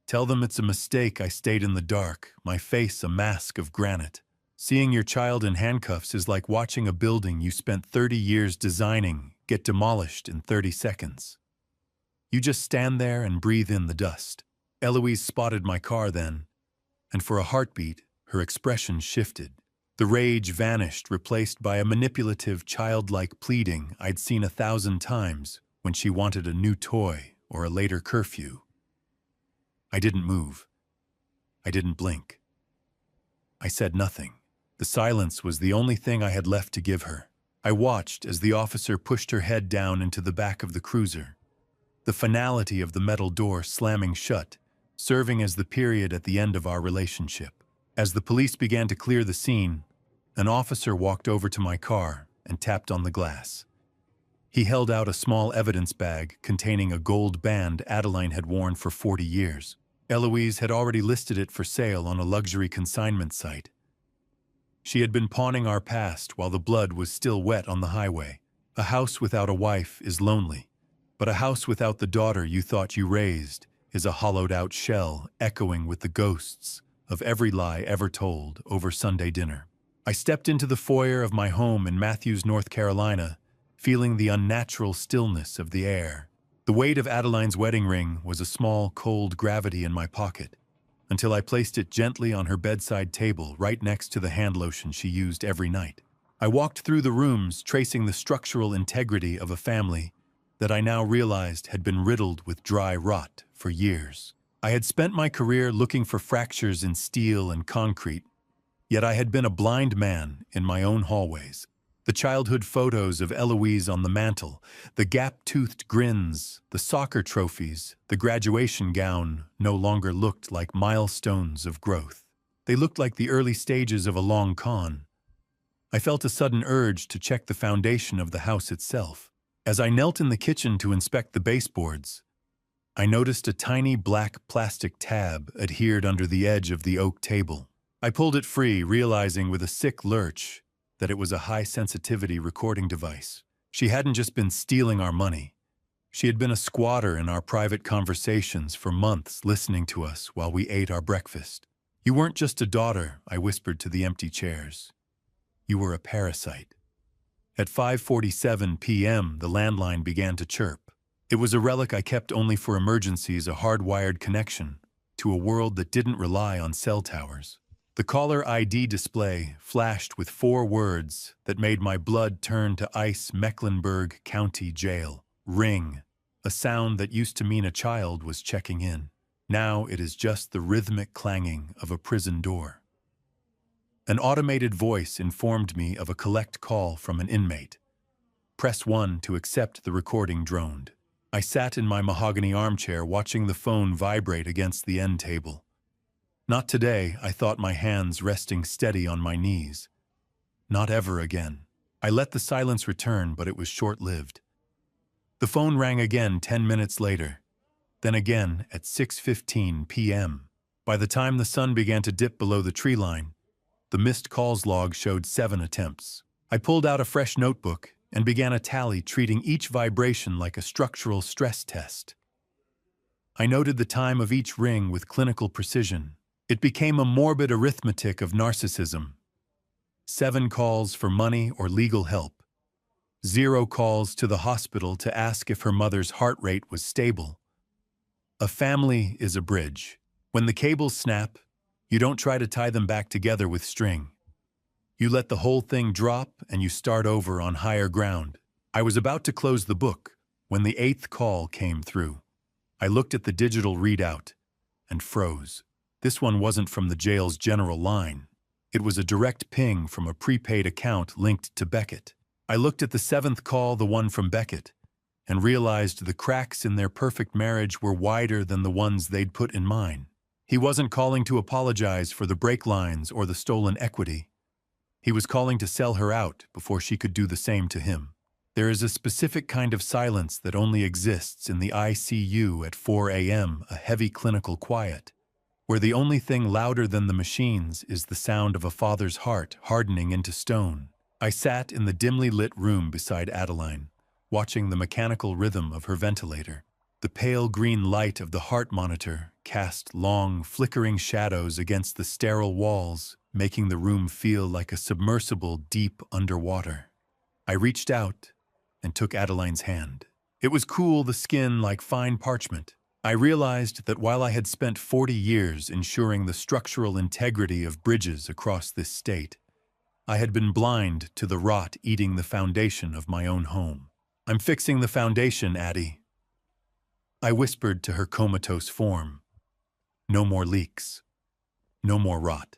Tell them it's a mistake I stayed in the dark, my face a mask of granite. Seeing your child in handcuffs is like watching a building you spent 30 years designing get demolished in 30 seconds. You just stand there and breathe in the dust. Eloise spotted my car then, and for a heartbeat, her expression shifted. The rage vanished, replaced by a manipulative, childlike pleading I'd seen 1,000 times when she wanted a new toy or a later curfew. I didn't move. I didn't blink. I said nothing. The silence was the only thing I had left to give her. I watched as the officer pushed her head down into the back of the cruiser, the finality of the metal door slamming shut, serving as the period at the end of our relationship. As the police began to clear the scene, an officer walked over to my car and tapped on the glass. He held out a small evidence bag containing a gold band Adeline had worn for 40 years. Eloise had already listed it for sale on a luxury consignment site. She had been pawning our past while the blood was still wet on the highway. A house without a wife is lonely, but a house without the daughter you thought you raised is a hollowed-out shell echoing with the ghosts of every lie ever told over Sunday dinner. I stepped into the foyer of my home in Matthews, North Carolina, feeling the unnatural stillness of the air. The weight of Adeline's wedding ring was a small, cold gravity in my pocket, until I placed it gently on her bedside table right next to the hand lotion she used every night. I walked through the rooms, tracing the structural integrity of a family that I now realized had been riddled with dry rot for years. I had spent my career looking for fractures in steel and concrete, yet I had been a blind man in my own hallways. The childhood photos of Eloise on the mantel, the gap-toothed grins, the soccer trophies, the graduation gown no longer looked like milestones of growth. They looked like the early stages of a long con. I felt a sudden urge to check the foundation of the house itself. As I knelt in the kitchen to inspect the baseboards, I noticed a tiny black plastic tab adhered under the edge of the oak table. I pulled it free, realizing with a sick lurch that it was a high-sensitivity recording device. She hadn't just been stealing our money. She had been a squatter in our private conversations for months, listening to us while we ate our breakfast. You weren't just a daughter, I whispered to the empty chairs. You were a parasite. At 5:47 p.m., the landline began to chirp. It was a relic I kept only for emergencies, a hardwired connection to a world that didn't rely on cell towers. The caller ID display flashed with 4 words that made my blood turn to ice. Mecklenburg County Jail. Ring. A sound that used to mean a child was checking in. Now it is just the rhythmic clanging of a prison door. An automated voice informed me of a collect call from an inmate. Press 1 to accept, the recording droned. I sat in my mahogany armchair watching the phone vibrate against the end table. Not today, I thought, my hands resting steady on my knees. Not ever again. I let the silence return, but it was short-lived. The phone rang again 10 minutes later, then again at 6:15 p.m. By the time the sun began to dip below the tree line, the missed calls log showed 7 attempts. I pulled out a fresh notebook and began a tally, treating each vibration like a structural stress test. I noted the time of each ring with clinical precision. It became a morbid arithmetic of narcissism. 7 calls for money or legal help. 0 calls to the hospital to ask if her mother's heart rate was stable. A family is a bridge. When the cables snap, you don't try to tie them back together with string. You let the whole thing drop and you start over on higher ground. I was about to close the book when the 8th call came through. I looked at the digital readout and froze. This one wasn't from the jail's general line. It was a direct ping from a prepaid account linked to Beckett. I looked at the 7th call, the one from Beckett, and realized the cracks in their perfect marriage were wider than the ones they'd put in mine. He wasn't calling to apologize for the brake lines or the stolen equity. He was calling to sell her out before she could do the same to him. There is a specific kind of silence that only exists in the ICU at 4 a.m., a heavy clinical quiet, where the only thing louder than the machines is the sound of a father's heart hardening into stone. I sat in the dimly lit room beside Adeline, watching the mechanical rhythm of her ventilator. The pale green light of the heart monitor cast long, flickering shadows against the sterile walls, making the room feel like a submersible deep underwater. I reached out and took Adeline's hand. It was cool, the skin like fine parchment. I realized that while I had spent 40 years ensuring the structural integrity of bridges across this state, I had been blind to the rot eating the foundation of my own home. "I'm fixing the foundation, Addie," I whispered to her comatose form. No more leaks. No more rot.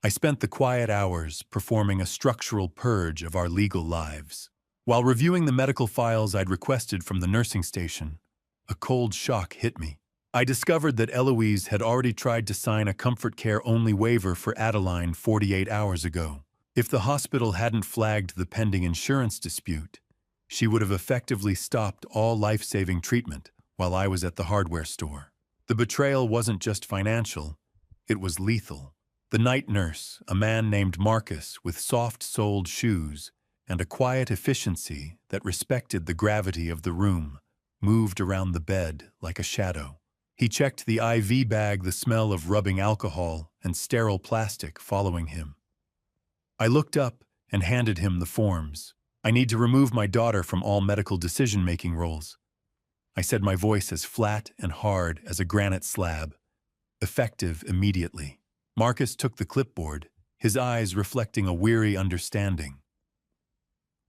I spent the quiet hours performing a structural purge of our legal lives. While reviewing the medical files I'd requested from the nursing station, a cold shock hit me. I discovered that Eloise had already tried to sign a comfort care-only waiver for Adeline 48 hours ago. If the hospital hadn't flagged the pending insurance dispute, she would have effectively stopped all life-saving treatment while I was at the hardware store. The betrayal wasn't just financial, it was lethal. The night nurse, a man named Marcus with soft-soled shoes and a quiet efficiency that respected the gravity of the room, moved around the bed like a shadow. He checked the IV bag, the smell of rubbing alcohol and sterile plastic following him. I looked up and handed him the forms. "I need to remove my daughter from all medical decision-making roles," I said, my voice as flat and hard as a granite slab. "Effective immediately." Marcus took the clipboard, his eyes reflecting a weary understanding.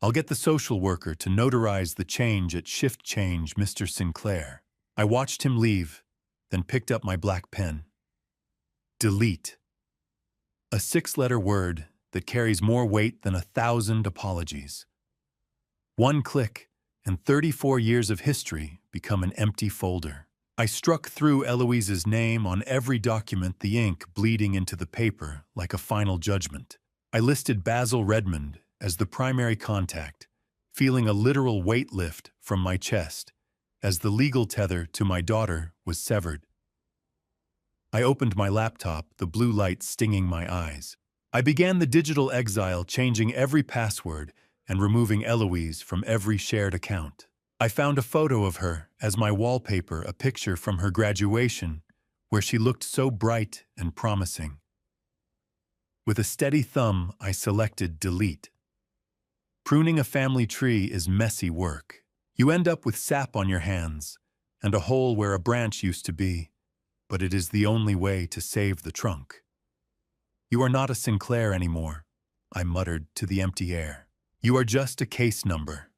"I'll get the social worker to notarize the change at shift change, Mr. Sinclair." I watched him leave, then picked up my black pen. Delete. A 6-letter word that carries more weight than 1,000 apologies. One click, and 34 years of history become an empty folder. I struck through Eloise's name on every document, the ink bleeding into the paper like a final judgment. I listed Basil Redmond as the primary contact, feeling a literal weight lift from my chest as the legal tether to my daughter was severed. I opened my laptop, the blue light stinging my eyes. I began the digital exile, changing every password and removing Eloise from every shared account. I found a photo of her as my wallpaper, a picture from her graduation, where she looked so bright and promising. With a steady thumb, I selected delete. Pruning a family tree is messy work. You end up with sap on your hands and a hole where a branch used to be, but it is the only way to save the trunk. "You are not a Sinclair anymore," I muttered to the empty air. "You are just a case number."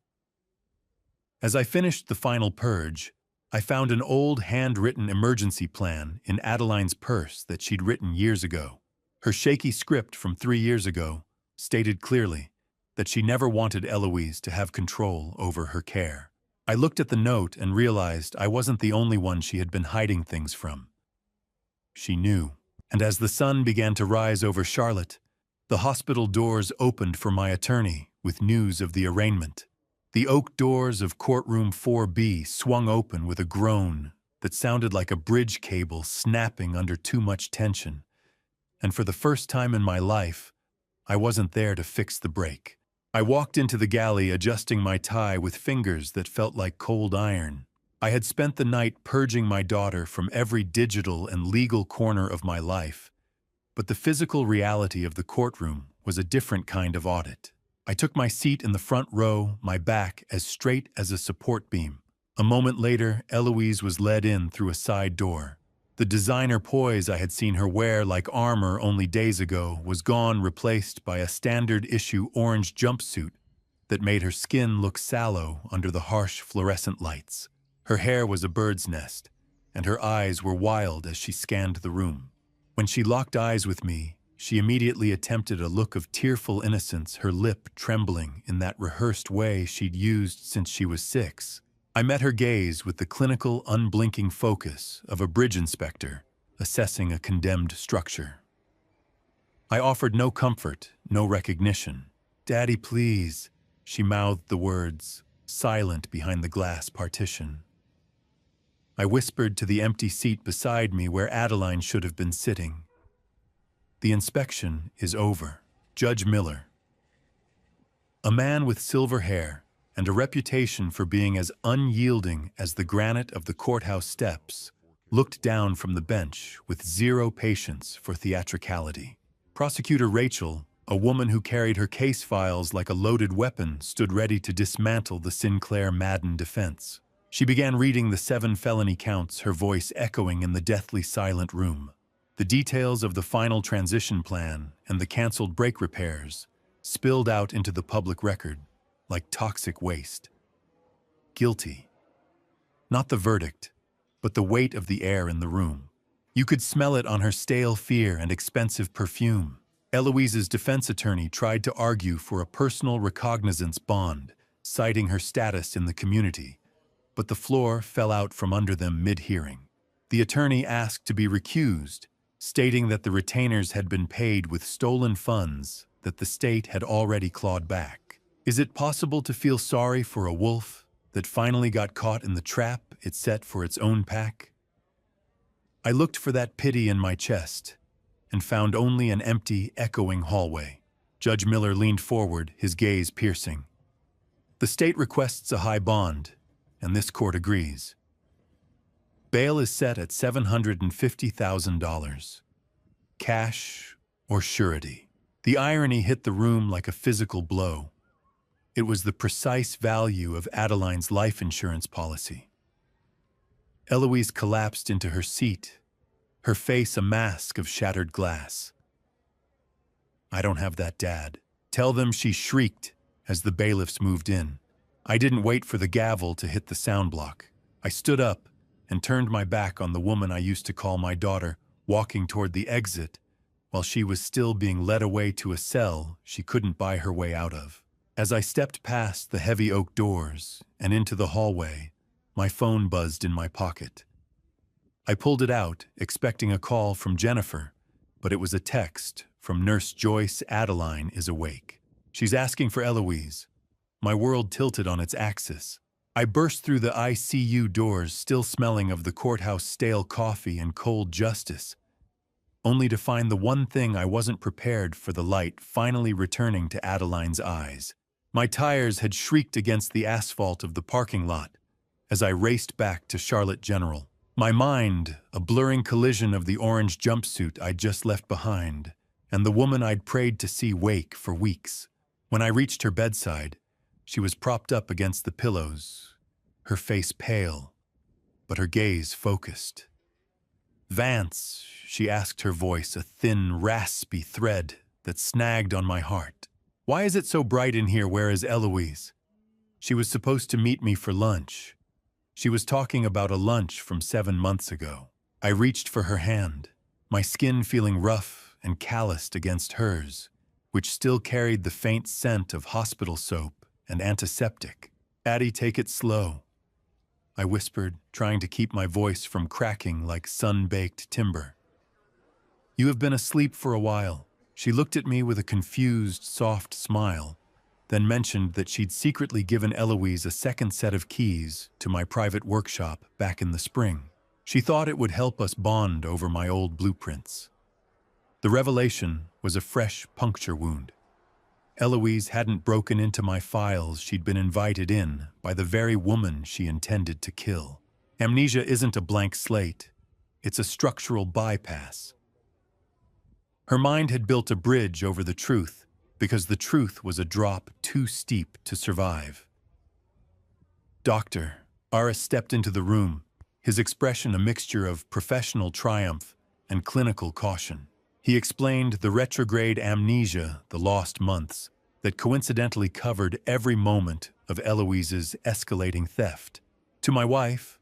As I finished the final purge, I found an old handwritten emergency plan in Adeline's purse that she'd written years ago. Her shaky script from 3 years ago stated clearly that she never wanted Eloise to have control over her care. I looked at the note and realized I wasn't the only one she had been hiding things from. She knew. And as the sun began to rise over Charlotte, the hospital doors opened for my attorney with news of the arraignment. The oak doors of courtroom 4B swung open with a groan that sounded like a bridge cable snapping under too much tension. And for the first time in my life, I wasn't there to fix the break. I walked into the galley adjusting my tie with fingers that felt like cold iron. I had spent the night purging my daughter from every digital and legal corner of my life, but the physical reality of the courtroom was a different kind of audit. I took my seat in the front row, my back as straight as a support beam. A moment later, Eloise was led in through a side door. The designer poise I had seen her wear like armor only days ago was gone, replaced by a standard-issue orange jumpsuit that made her skin look sallow under the harsh fluorescent lights. Her hair was a bird's nest, and her eyes were wild as she scanned the room. When she locked eyes with me, she immediately attempted a look of tearful innocence, her lip trembling in that rehearsed way she'd used since she was 6. I met her gaze with the clinical, unblinking focus of a bridge inspector assessing a condemned structure. I offered no comfort, no recognition. "Daddy, please," she mouthed the words, silent behind the glass partition. I whispered to the empty seat beside me where Adeline should have been sitting. "The inspection is over. Judge Miller." A man with silver hair and a reputation for being as unyielding as the granite of the courthouse steps, looked down from the bench with zero patience for theatricality. Prosecutor Rachel, a woman who carried her case files like a loaded weapon, stood ready to dismantle the Sinclair Madden defense. She began reading the 7 felony counts, her voice echoing in the deathly silent room. The details of the final transition plan and the canceled brake repairs spilled out into the public record like toxic waste. Guilty. Not the verdict, but the weight of the air in the room. You could smell it on her stale fear and expensive perfume. Eloise's defense attorney tried to argue for a personal recognizance bond, citing her status in the community, but the floor fell out from under them mid-hearing. The attorney asked to be recused, stating that the retainers had been paid with stolen funds that the state had already clawed back. Is it possible to feel sorry for a wolf that finally got caught in the trap it set for its own pack? I looked for that pity in my chest and found only an empty, echoing hallway. Judge Miller leaned forward, his gaze piercing. "The state requests a high bond, and this court agrees. Bail is set at $750,000. Cash or surety." The irony hit the room like a physical blow. It was the precise value of Adeline's life insurance policy. Eloise collapsed into her seat, her face a mask of shattered glass. "I don't have that, Dad. Tell them," she shrieked as the bailiffs moved in. I didn't wait for the gavel to hit the sound block. I stood up and turned my back on the woman I used to call my daughter, walking toward the exit while she was still being led away to a cell she couldn't buy her way out of. As I stepped past the heavy oak doors and into the hallway, my phone buzzed in my pocket. I pulled it out, expecting a call from Jennifer, but it was a text from Nurse Joyce. "Adeline is awake. She's asking for Eloise." My world tilted on its axis. I burst through the ICU doors, still smelling of the courthouse stale coffee and cold justice, only to find the one thing I wasn't prepared for: the light finally returning to Adeline's eyes. My tires had shrieked against the asphalt of the parking lot as I raced back to Charlotte General. My mind, a blurring collision of the orange jumpsuit I'd just left behind and the woman I'd prayed to see wake for weeks. When I reached her bedside, she was propped up against the pillows, her face pale, but her gaze focused. "Vance," she asked, her voice a thin, raspy thread that snagged on my heart. "Why is it so bright in here? Where is Eloise? She was supposed to meet me for lunch." She was talking about a lunch from 7 months ago. I reached for her hand, my skin feeling rough and calloused against hers, which still carried the faint scent of hospital soap and antiseptic. "Addie, take it slow," I whispered, trying to keep my voice from cracking like sun-baked timber. You have been asleep for a while. She looked at me with a confused, soft smile, then mentioned that she'd secretly given Eloise a second set of keys to my private workshop back in the spring. She thought it would help us bond over my old blueprints. The revelation was a fresh puncture wound. Eloise hadn't broken into my files she'd been invited in by the very woman she intended to kill. Amnesia isn't a blank slate. It's a structural bypass. Her mind had built a bridge over the truth because the truth was a drop too steep to survive. Doctor, Aris stepped into the room, his expression a mixture of professional triumph and clinical caution. He explained the retrograde amnesia, the lost months, that coincidentally covered every moment of Eloise's escalating theft. To my wife,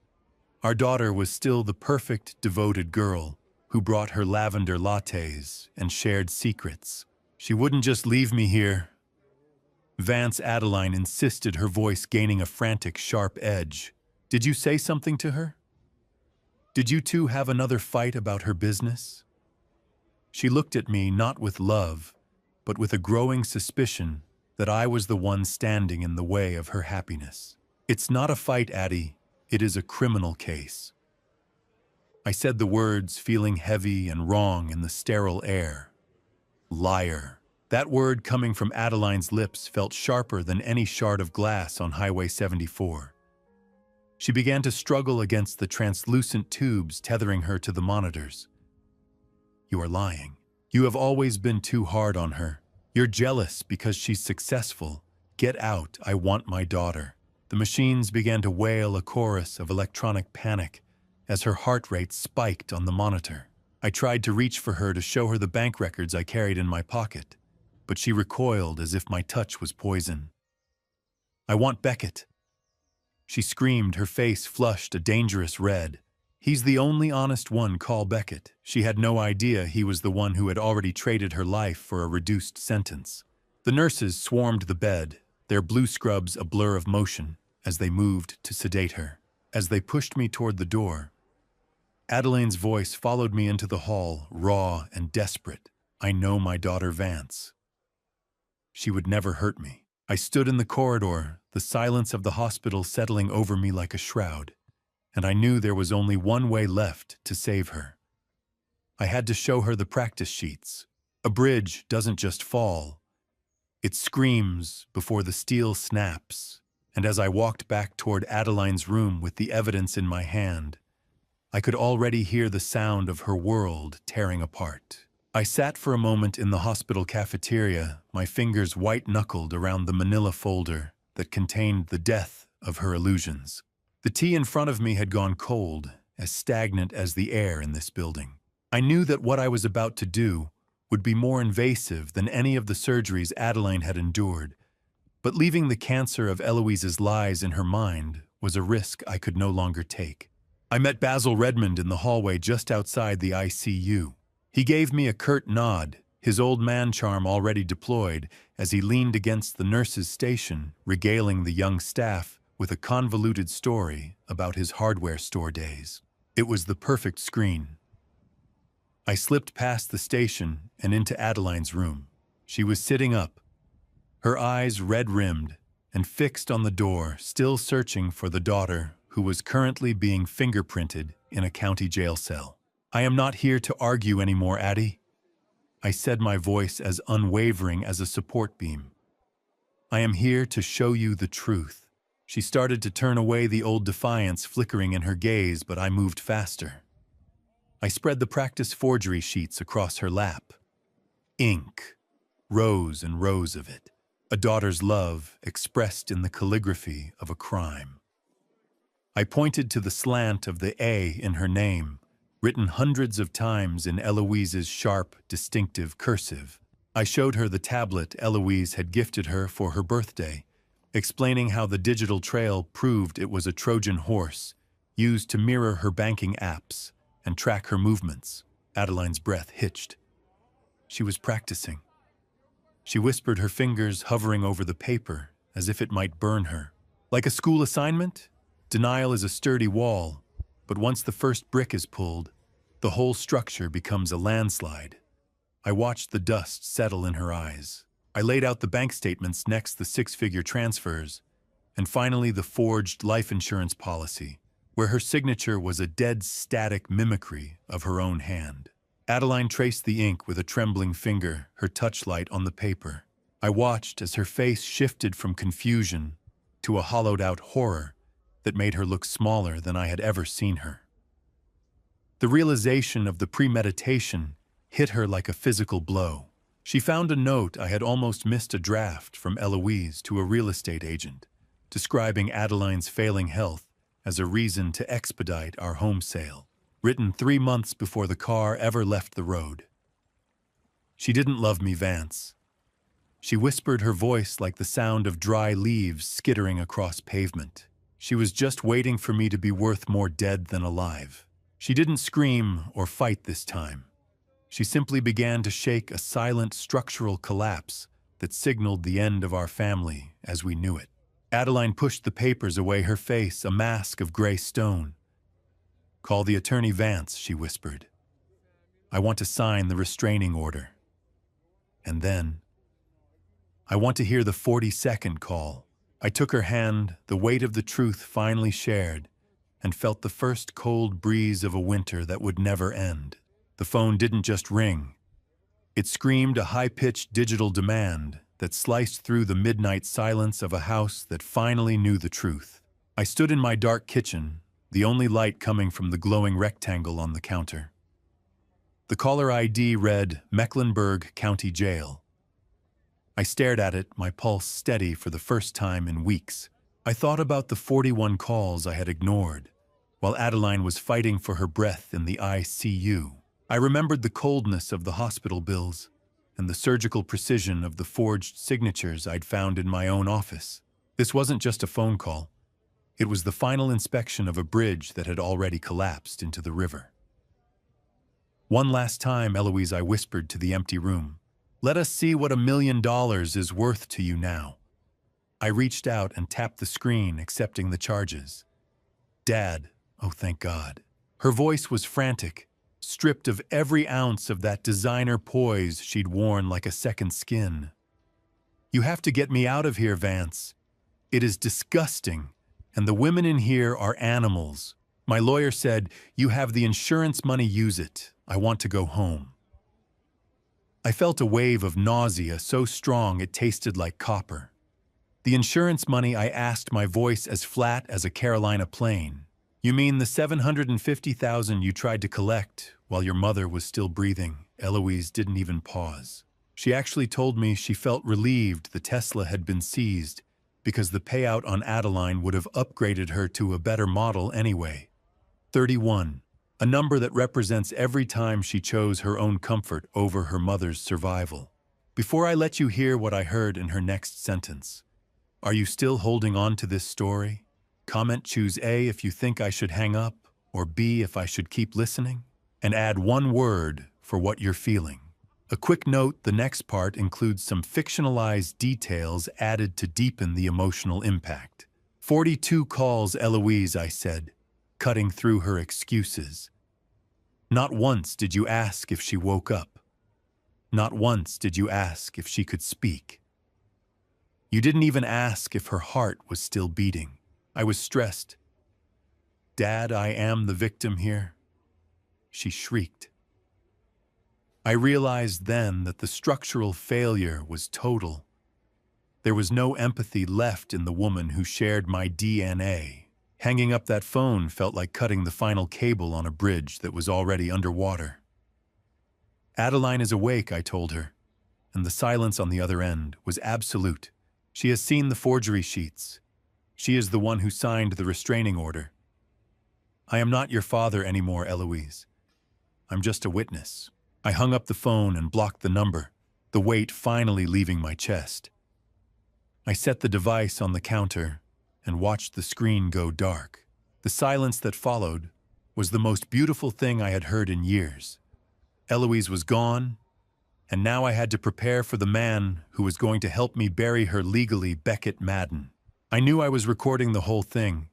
our daughter was still the perfect, devoted girl who brought her lavender lattes and shared secrets. She wouldn't just leave me here. Vance Adeline insisted, her voice gaining a frantic, sharp edge. Did you say something to her? Did you two have another fight about her business? She looked at me not with love, but with a growing suspicion that I was the one standing in the way of her happiness. It's not a fight, Addie. It is a criminal case. I said the words, feeling heavy and wrong in the sterile air. Liar. That word coming from Adeline's lips felt sharper than any shard of glass on Highway 74. She began to struggle against the translucent tubes tethering her to the monitors. You are lying. You have always been too hard on her. You're jealous because she's successful. Get out, I want my daughter. The machines began to wail a chorus of electronic panic as her heart rate spiked on the monitor. I tried to reach for her to show her the bank records I carried in my pocket, but she recoiled as if my touch was poison. I want Beckett. She screamed, her face flushed a dangerous red. He's the only honest one, call Beckett. She had no idea he was the one who had already traded her life for a reduced sentence. The nurses swarmed the bed, their blue scrubs a blur of motion as they moved to sedate her. As they pushed me toward the door, Adeline's voice followed me into the hall, raw and desperate. I know my daughter Vance. She would never hurt me. I stood in the corridor, the silence of the hospital settling over me like a shroud, and I knew there was only one way left to save her. I had to show her the practice sheets. A bridge doesn't just fall. It screams before the steel snaps, and as I walked back toward Adeline's room with the evidence in my hand, I could already hear the sound of her world tearing apart. I sat for a moment in the hospital cafeteria, my fingers white-knuckled around the manila folder that contained the death of her illusions. The tea in front of me had gone cold, as stagnant as the air in this building. I knew that what I was about to do would be more invasive than any of the surgeries Adeline had endured, but leaving the cancer of Eloise's lies in her mind was a risk I could no longer take. I met Basil Redmond in the hallway just outside the ICU. He gave me a curt nod, his old man charm already deployed, as he leaned against the nurse's station, regaling the young staff with a convoluted story about his hardware store days. It was the perfect screen. I slipped past the station and into Adeline's room. She was sitting up, her eyes red-rimmed and fixed on the door, still searching for the daughter who was currently being fingerprinted in a county jail cell. I am not here to argue anymore, Addie. I said, my voice as unwavering as a support beam. I am here to show you the truth. She started to turn away, the old defiance flickering in her gaze, but I moved faster. I spread the practice forgery sheets across her lap. Ink, rows and rows of it. A daughter's love expressed in the calligraphy of a crime. I pointed to the slant of the A in her name, written hundreds of times in Eloise's sharp, distinctive cursive. I showed her the tablet Eloise had gifted her for her birthday, explaining how the digital trail proved it was a Trojan horse, used to mirror her banking apps and track her movements. Adeline's breath hitched. She was practicing. She whispered, her fingers hovering over the paper as if it might burn her. Like a school assignment, denial is a sturdy wall, but once the first brick is pulled, The whole structure becomes a landslide. I watched the dust settle in her eyes. I laid out the bank statements, next the six-figure transfers, and finally the forged life insurance policy, where her signature was a dead static mimicry of her own hand. Adeline traced the ink with a trembling finger, her touchlight on the paper. I watched as her face shifted from confusion to a hollowed-out horror that made her look smaller than I had ever seen her. The realization of the premeditation hit her like a physical blow. She found a note I had almost missed, a draft from Eloise to a real estate agent, describing Adeline's failing health as a reason to expedite our home sale, written 3 months before the car ever left the road. She didn't love me, Vance. She whispered, her voice like the sound of dry leaves skittering across pavement. She was just waiting for me to be worth more dead than alive. She didn't scream or fight this time. She simply began to shake, a silent structural collapse that signaled the end of our family as we knew it. Adeline pushed the papers away, her face a mask of gray stone. "Call the attorney, Vance," she whispered. "I want to sign the restraining order." And then, "I want to hear the 40-second call." I took her hand, the weight of the truth finally shared, and felt the first cold breeze of a winter that would never end. The phone didn't just ring. It screamed a high-pitched digital demand that sliced through the midnight silence of a house that finally knew the truth. I stood in my dark kitchen, the only light coming from the glowing rectangle on the counter. The caller ID read Mecklenburg County Jail. I stared at it, my pulse steady for the first time in weeks. I thought about the 41 calls I had ignored, while Adeline was fighting for her breath in the ICU. I remembered the coldness of the hospital bills and the surgical precision of the forged signatures I'd found in my own office. This wasn't just a phone call. It was the final inspection of a bridge that had already collapsed into the river. "One last time, Eloise," I whispered to the empty room. "Let us see what $1 million is worth to you now." I reached out and tapped the screen, accepting the charges. "Dad, oh thank God." Her voice was frantic, stripped of every ounce of that designer poise she'd worn like a second skin. "You have to get me out of here, Vance. It is disgusting, and the women in here are animals. My lawyer said, you have the insurance money, use it. I want to go home." I felt a wave of nausea so strong it tasted like copper. "The insurance money?" I asked, my voice as flat as a Carolina plane. "You mean the $750,000 you tried to collect while your mother was still breathing?" Eloise didn't even pause. She actually told me she felt relieved the Tesla had been seized because the payout on Adeline would have upgraded her to a better model anyway. 31, a number that represents every time she chose her own comfort over her mother's survival. Before I let you hear what I heard in her next sentence, "Are you still holding on to this story? Comment, choose A if you think I should hang up, or B if I should keep listening, and add one word for what you're feeling." A quick note, the next part includes some fictionalized details added to deepen the emotional impact. 42 calls, Eloise, I said, cutting through her excuses. Not once did you ask if she woke up. Not once did you ask if she could speak. You didn't even ask if her heart was still beating. I was stressed. "Dad, I am the victim here," she shrieked. I realized then that the structural failure was total. There was no empathy left in the woman who shared my DNA. Hanging up that phone felt like cutting the final cable on a bridge that was already underwater. "Adeline is awake," I told her, and the silence on the other end was absolute. "She has seen the forgery sheets. She is the one who signed the restraining order. I am not your father anymore, Eloise. I'm just a witness." I hung up the phone and blocked the number, the weight finally leaving my chest. I set the device on the counter and watched the screen go dark. The silence that followed was the most beautiful thing I had heard in years. Eloise was gone, and now I had to prepare for the man who was going to help me bury her legally, Beckett Madden. I knew I was recording the whole thing,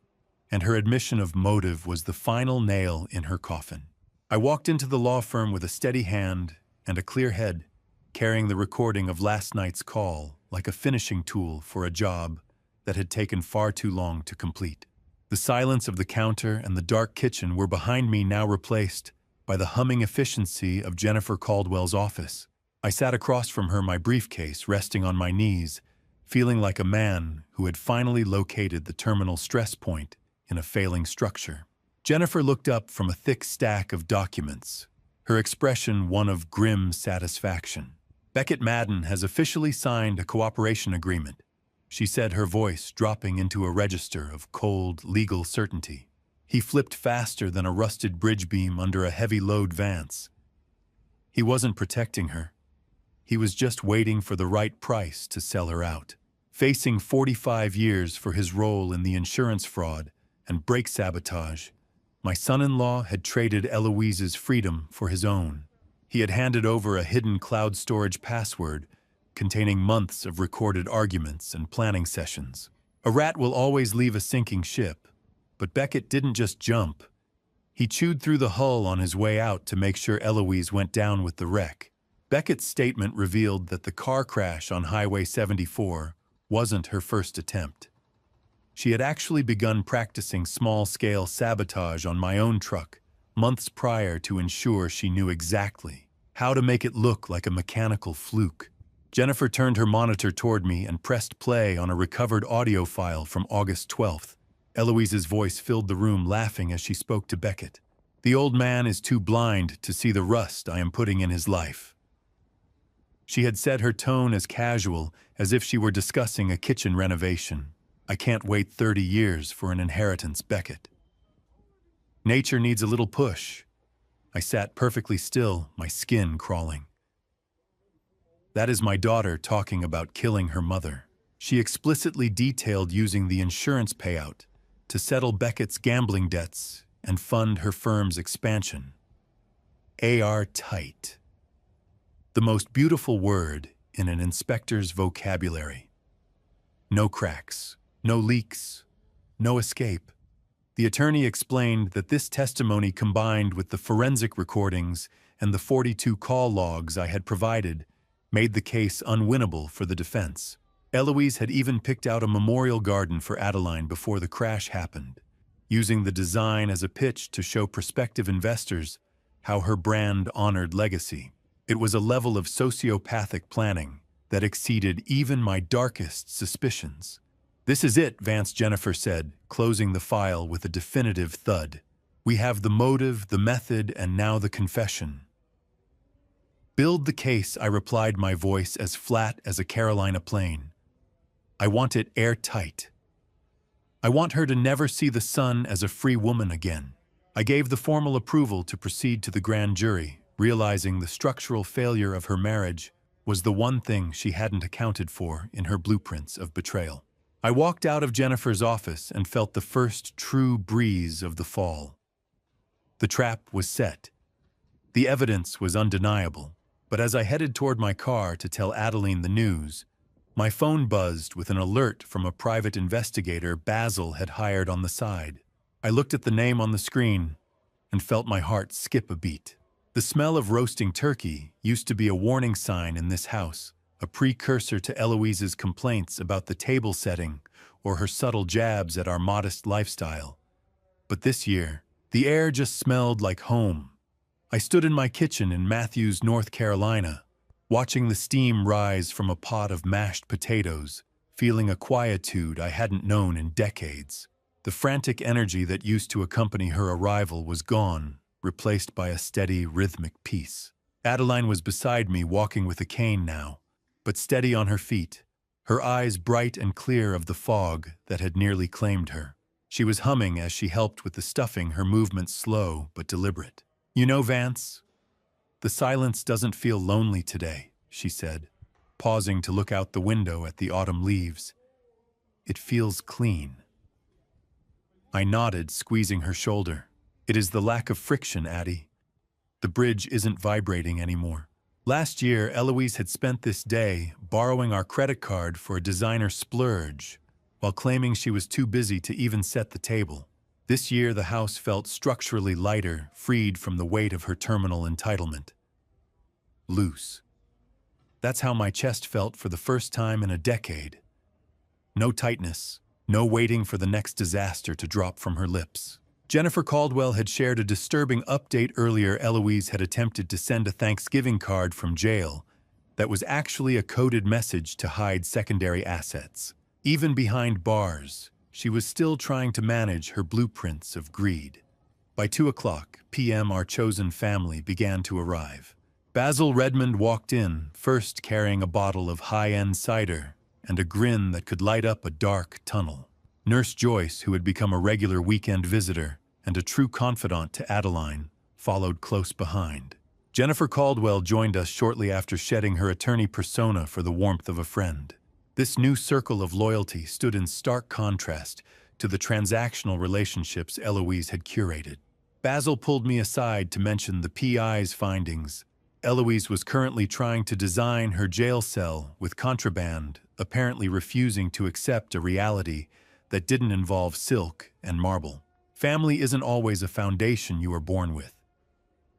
and her admission of motive was the final nail in her coffin. I walked into the law firm with a steady hand and a clear head, carrying the recording of last night's call like a finishing tool for a job that had taken far too long to complete. The silence of the counter and the dark kitchen were behind me, now replaced by the humming efficiency of Jennifer Caldwell's office. I sat across from her, my briefcase resting on my knees, feeling like a man who had finally located the terminal stress point in a failing structure. Jennifer looked up from a thick stack of documents, her expression one of grim satisfaction. "Beckett Madden has officially signed a cooperation agreement," she said, her voice dropping into a register of cold, legal certainty. He flipped faster than a rusted bridge beam under a heavy load Vance. He wasn't protecting her. He was just waiting for the right price to sell her out. Facing 45 years for his role in the insurance fraud and brake sabotage, my son-in-law had traded Eloise's freedom for his own. He had handed over a hidden cloud storage password containing months of recorded arguments and planning sessions. A rat will always leave a sinking ship, but Beckett didn't just jump. He chewed through the hull on his way out to make sure Eloise went down with the wreck. Beckett's statement revealed that the car crash on Highway 74 wasn't her first attempt. She had actually begun practicing small-scale sabotage on my own truck months prior to ensure she knew exactly how to make it look like a mechanical fluke. Jennifer turned her monitor toward me and pressed play on a recovered audio file from August 12th. Eloise's voice filled the room, laughing as she spoke to Beckett. "The old man is too blind to see the rust I am putting in his life." She had said, her tone as casual as if she were discussing a kitchen renovation. "I can't wait 30 years for an inheritance, Beckett. Nature needs a little push." I sat perfectly still, my skin crawling. "That is my daughter talking about killing her mother." She explicitly detailed using the insurance payout to settle Beckett's gambling debts and fund her firm's expansion. Airtight. The most beautiful word in an inspector's vocabulary. No cracks, no leaks, no escape. The attorney explained that this testimony, combined with the forensic recordings and the 42 call logs I had provided, made the case unwinnable for the defense. Eloise had even picked out a memorial garden for Adeline before the crash happened, using the design as a pitch to show prospective investors how her brand honored legacy. It was a level of sociopathic planning that exceeded even my darkest suspicions. "This is it," Vance Jennifer said, closing the file with a definitive thud. "We have the motive, the method, and now the confession." "Build the case," I replied, my voice as flat as a Carolina plane. "I want it airtight. I want her to never see the sun as a free woman again." I gave the formal approval to proceed to the grand jury, realizing the structural failure of her marriage was the one thing she hadn't accounted for in her blueprints of betrayal. I walked out of Jennifer's office and felt the first true breeze of the fall. The trap was set. The evidence was undeniable. But as I headed toward my car to tell Adeline the news, my phone buzzed with an alert from a private investigator Basil had hired on the side. I looked at the name on the screen and felt my heart skip a beat. The smell of roasting turkey used to be a warning sign in this house, a precursor to Eloise's complaints about the table setting or her subtle jabs at our modest lifestyle. But this year, the air just smelled like home. I stood in my kitchen in Matthews, North Carolina, watching the steam rise from a pot of mashed potatoes, feeling a quietude I hadn't known in decades. The frantic energy that used to accompany her arrival was gone, replaced by a steady, rhythmic peace. Adeline was beside me, walking with a cane now, but steady on her feet, her eyes bright and clear of the fog that had nearly claimed her. She was humming as she helped with the stuffing, her movements slow but deliberate. "You know, Vance, the silence doesn't feel lonely today," she said, pausing to look out the window at the autumn leaves. "It feels clean." I nodded, squeezing her shoulder. "It is the lack of friction, Addie. The bridge isn't vibrating anymore." Last year, Eloise had spent this day borrowing our credit card for a designer splurge, while claiming she was too busy to even set the table. This year, the house felt structurally lighter, freed from the weight of her terminal entitlement. Loose. That's how my chest felt for the first time in a decade. No tightness, no waiting for the next disaster to drop from her lips. Jennifer Caldwell had shared a disturbing update earlier. Eloise had attempted to send a Thanksgiving card from jail that was actually a coded message to hide secondary assets. Even behind bars, she was still trying to manage her blueprints of greed. By 2 p.m., our chosen family began to arrive. Basil Redmond walked in, first carrying a bottle of high-end cider and a grin that could light up a dark tunnel. Nurse Joyce, who had become a regular weekend visitor and a true confidant to Adeline, followed close behind. Jennifer Caldwell joined us shortly after shedding her attorney persona for the warmth of a friend. This new circle of loyalty stood in stark contrast to the transactional relationships Eloise had curated. Basil pulled me aside to mention the PI's findings. Eloise was currently trying to design her jail cell with contraband, apparently refusing to accept a reality that didn't involve silk and marble. Family isn't always a foundation you are born with.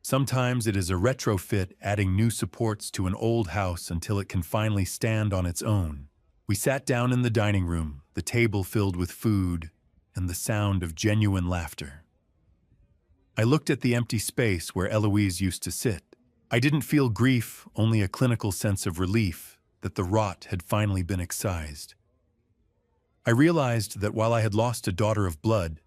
Sometimes it is a retrofit, adding new supports to an old house until it can finally stand on its own. We sat down in the dining room, the table filled with food and the sound of genuine laughter. I looked at the empty space where Eloise used to sit. I didn't feel grief, only a clinical sense of relief that the rot had finally been excised. I realized that while I had lost a daughter of blood,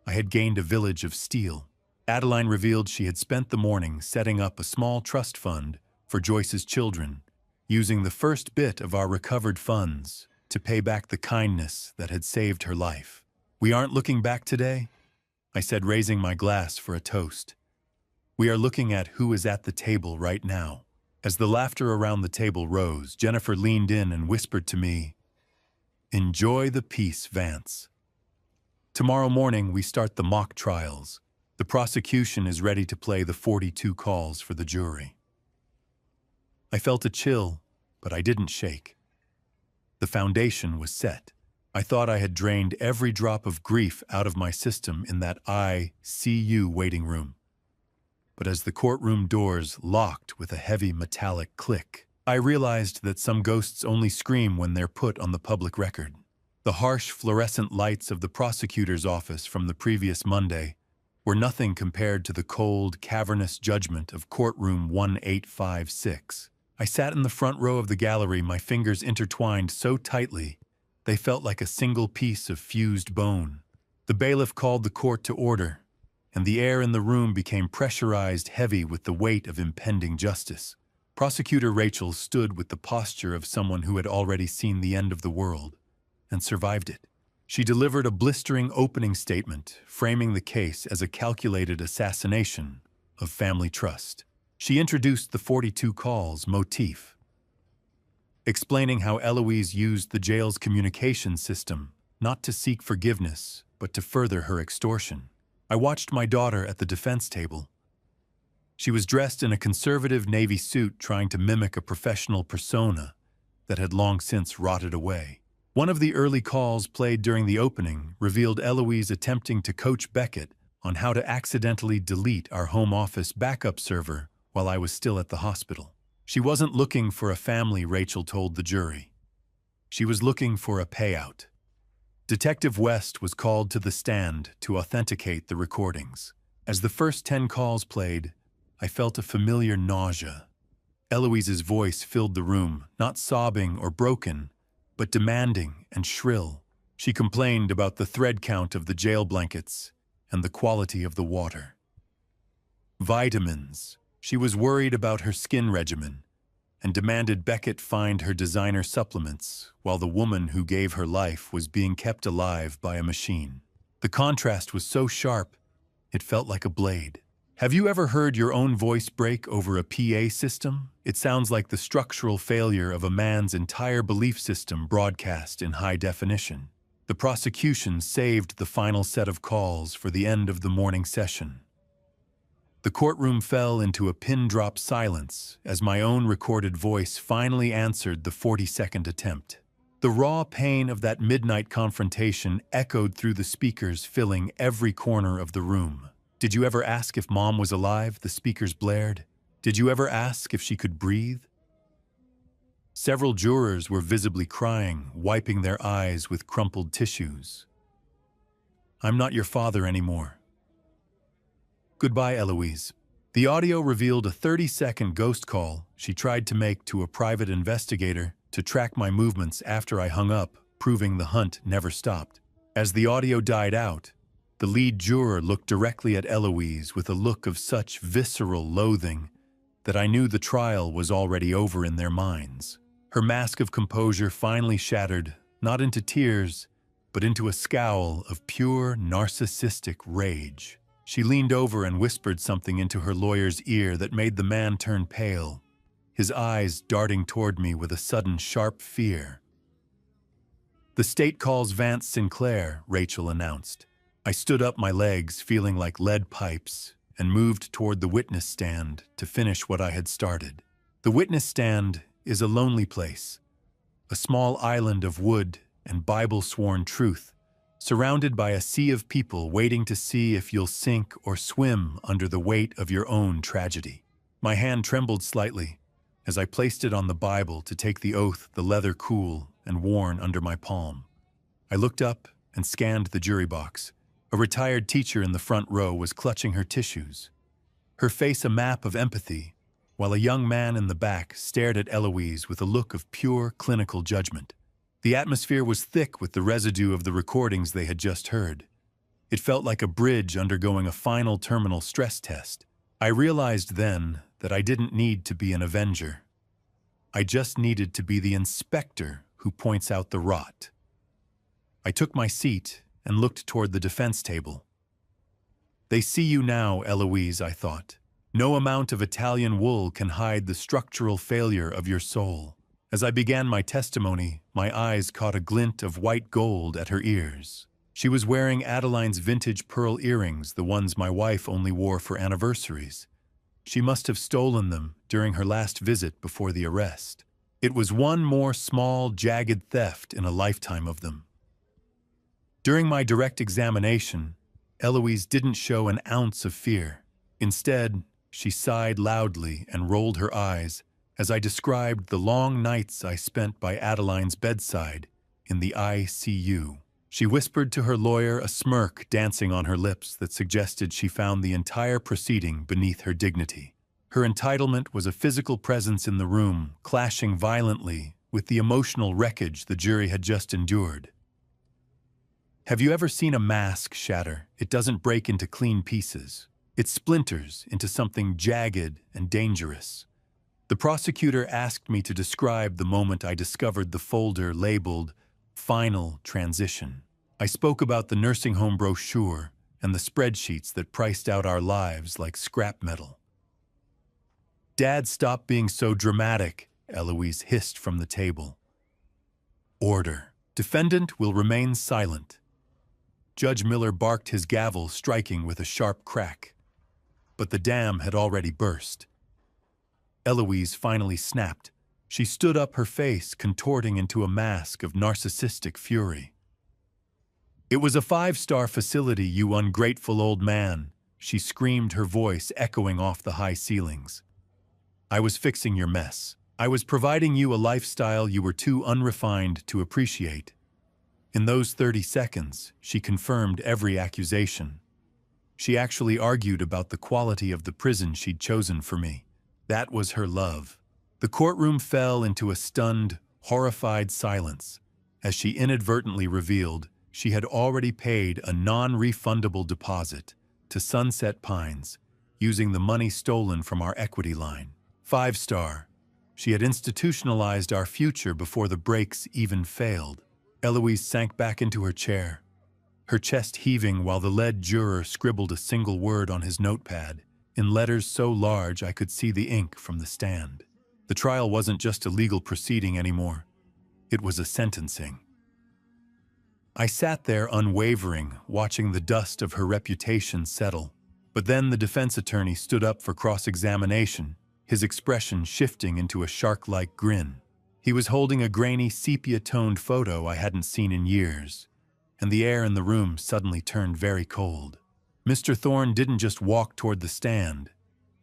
I had gained a village of steel. Adeline revealed she had spent the morning setting up a small trust fund for Joyce's children, using the first bit of our recovered funds to pay back the kindness that had saved her life. "We aren't looking back today," I said, raising my glass for a toast. "We are looking at who is at the table right now." As the laughter around the table rose, Jennifer leaned in and whispered to me, "Enjoy the peace, Vance. Tomorrow morning we start the mock trials. The prosecution is ready to play the 42 calls for the jury." I felt a chill, but I didn't shake. The foundation was set. I thought I had drained every drop of grief out of my system in that ICU waiting room. But as the courtroom doors locked with a heavy metallic click, I realized that some ghosts only scream when they're put on the public record. The harsh fluorescent lights of the prosecutor's office from the previous Monday were nothing compared to the cold, cavernous judgment of courtroom 1856. I sat in the front row of the gallery, my fingers intertwined so tightly they felt like a single piece of fused bone. The bailiff called the court to order, and the air in the room became pressurized, heavy with the weight of impending justice. Prosecutor Rachel stood with the posture of someone who had already seen the end of the world and survived it. She delivered a blistering opening statement, framing the case as a calculated assassination of family trust. She introduced the 42 calls motif, explaining how Eloise used the jail's communication system not to seek forgiveness, but to further her extortion. I watched my daughter at the defense table. She was dressed in a conservative navy suit, trying to mimic a professional persona that had long since rotted away. One of the early calls played during the opening revealed Eloise attempting to coach Beckett on how to accidentally delete our home office backup server while I was still at the hospital. She wasn't looking for a family, Rachel told the jury. She was looking for a payout. Detective West was called to the stand to authenticate the recordings. As the first 10 calls played, I felt a familiar nausea. Eloise's voice filled the room, not sobbing or broken, but demanding and shrill. She complained about the thread count of the jail blankets and the quality of the water. Vitamins. She was worried about her skin regimen and demanded Beckett find her designer supplements while the woman who gave her life was being kept alive by a machine. The contrast was so sharp, it felt like a blade. Have you ever heard your own voice break over a PA system? It sounds like the structural failure of a man's entire belief system broadcast in high definition. The prosecution saved the final set of calls for the end of the morning session. The courtroom fell into a pin-drop silence as my own recorded voice finally answered the 42nd attempt. The raw pain of that midnight confrontation echoed through the speakers, filling every corner of the room. "Did you ever ask if Mom was alive?" the speakers blared. "Did you ever ask if she could breathe?" Several jurors were visibly crying, wiping their eyes with crumpled tissues. "I'm not your father anymore. Goodbye, Eloise." The audio revealed a 30-second ghost call she tried to make to a private investigator to track my movements after I hung up, proving the hunt never stopped. As the audio died out, the lead juror looked directly at Eloise with a look of such visceral loathing that I knew the trial was already over in their minds. Her mask of composure finally shattered, not into tears, but into a scowl of pure narcissistic rage. She leaned over and whispered something into her lawyer's ear that made the man turn pale, his eyes darting toward me with a sudden sharp fear. "The state calls Vance Sinclair," Rachel announced. I stood up my legs, feeling like lead pipes, and moved toward the witness stand to finish what I had started. The witness stand is a lonely place, a small island of wood and Bible-sworn truth, surrounded by a sea of people waiting to see if you'll sink or swim under the weight of your own tragedy. My hand trembled slightly as I placed it on the Bible to take the oath, the leather cool and worn under my palm. I looked up and scanned the jury box. A retired teacher in the front row was clutching her tissues, her face a map of empathy, while a young man in the back stared at Eloise with a look of pure clinical judgment. The atmosphere was thick with the residue of the recordings they had just heard. It felt like a bridge undergoing a final terminal stress test. I realized then that I didn't need to be an avenger. I just needed to be the inspector who points out the rot. I took my seat and looked toward the defense table. "They see you now, Eloise," I thought. "No amount of Italian wool can hide the structural failure of your soul." As I began my testimony, my eyes caught a glint of white gold at her ears. She was wearing Adeline's vintage pearl earrings, the ones my wife only wore for anniversaries. She must have stolen them during her last visit before the arrest. It was one more small, jagged theft in a lifetime of them. During my direct examination, Eloise didn't show an ounce of fear. Instead, she sighed loudly and rolled her eyes as I described the long nights I spent by Adeline's bedside in the ICU. She whispered to her lawyer, a smirk dancing on her lips that suggested she found the entire proceeding beneath her dignity. Her entitlement was a physical presence in the room, clashing violently with the emotional wreckage the jury had just endured. Have you ever seen a mask shatter? It doesn't break into clean pieces. It splinters into something jagged and dangerous. The prosecutor asked me to describe the moment I discovered the folder labeled "Final Transition." I spoke about the nursing home brochure and the spreadsheets that priced out our lives like scrap metal. "Dad, stop being so dramatic," Eloise hissed from the table. "Order. Defendant will remain silent." Judge Miller barked his gavel, striking with a sharp crack. But the dam had already burst. Eloise finally snapped. She stood up, her face contorting into a mask of narcissistic fury. "It was a 5-star facility, you ungrateful old man," she screamed, her voice echoing off the high ceilings. "I was fixing your mess. I was providing you a lifestyle you were too unrefined to appreciate." In those 30 seconds, she confirmed every accusation. She actually argued about the quality of the prison she'd chosen for me. That was her love. The courtroom fell into a stunned, horrified silence as she inadvertently revealed she had already paid a non-refundable deposit to Sunset Pines using the money stolen from our equity line. 5-star. She had institutionalized our future before the brakes even failed. Eloise sank back into her chair, her chest heaving while the lead juror scribbled a single word on his notepad in letters so large I could see the ink from the stand. The trial wasn't just a legal proceeding anymore. It was a sentencing. I sat there unwavering, watching the dust of her reputation settle. But then the defense attorney stood up for cross-examination, his expression shifting into a shark-like grin. He was holding a grainy sepia-toned photo I hadn't seen in years, and the air in the room suddenly turned very cold. Mr. Thorne didn't just walk toward the stand.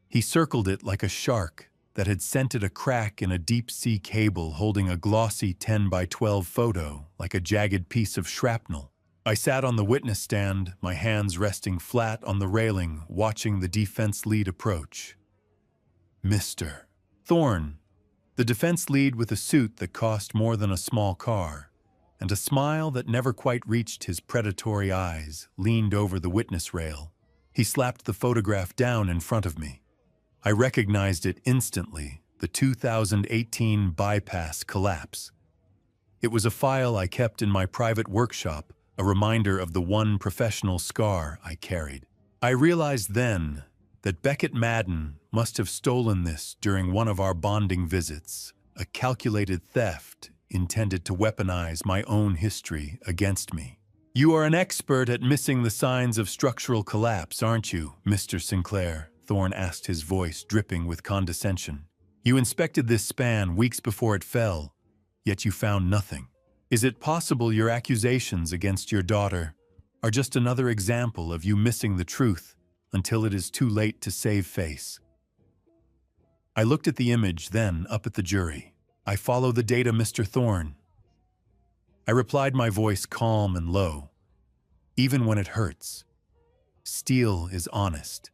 He circled it like a shark that had scented a crack in a deep-sea cable, holding a glossy 10 by 12 photo like a jagged piece of shrapnel. I sat on the witness stand, my hands resting flat on the railing, watching the defense lead approach. Mr. Thorne, the defense lead with a suit that cost more than a small car, and a smile that never quite reached his predatory eyes, leaned over the witness rail. He slapped the photograph down in front of me. I recognized it instantly, the 2018 bypass collapse. It was a file I kept in my private workshop, a reminder of the one professional scar I carried. I realized then that Beckett Madden must have stolen this during one of our bonding visits, a calculated theft intended to weaponize my own history against me. "You are an expert at missing the signs of structural collapse, aren't you, Mr. Sinclair?" Thorne asked, his voice dripping with condescension. "You inspected this span weeks before it fell, yet you found nothing. Is it possible your accusations against your daughter are just another example of you missing the truth until it is too late to save face?" I looked at the image, then up at the jury. "I follow the data, Mr. Thorne." I replied, my voice calm and low. "Even when it hurts, steel is honest.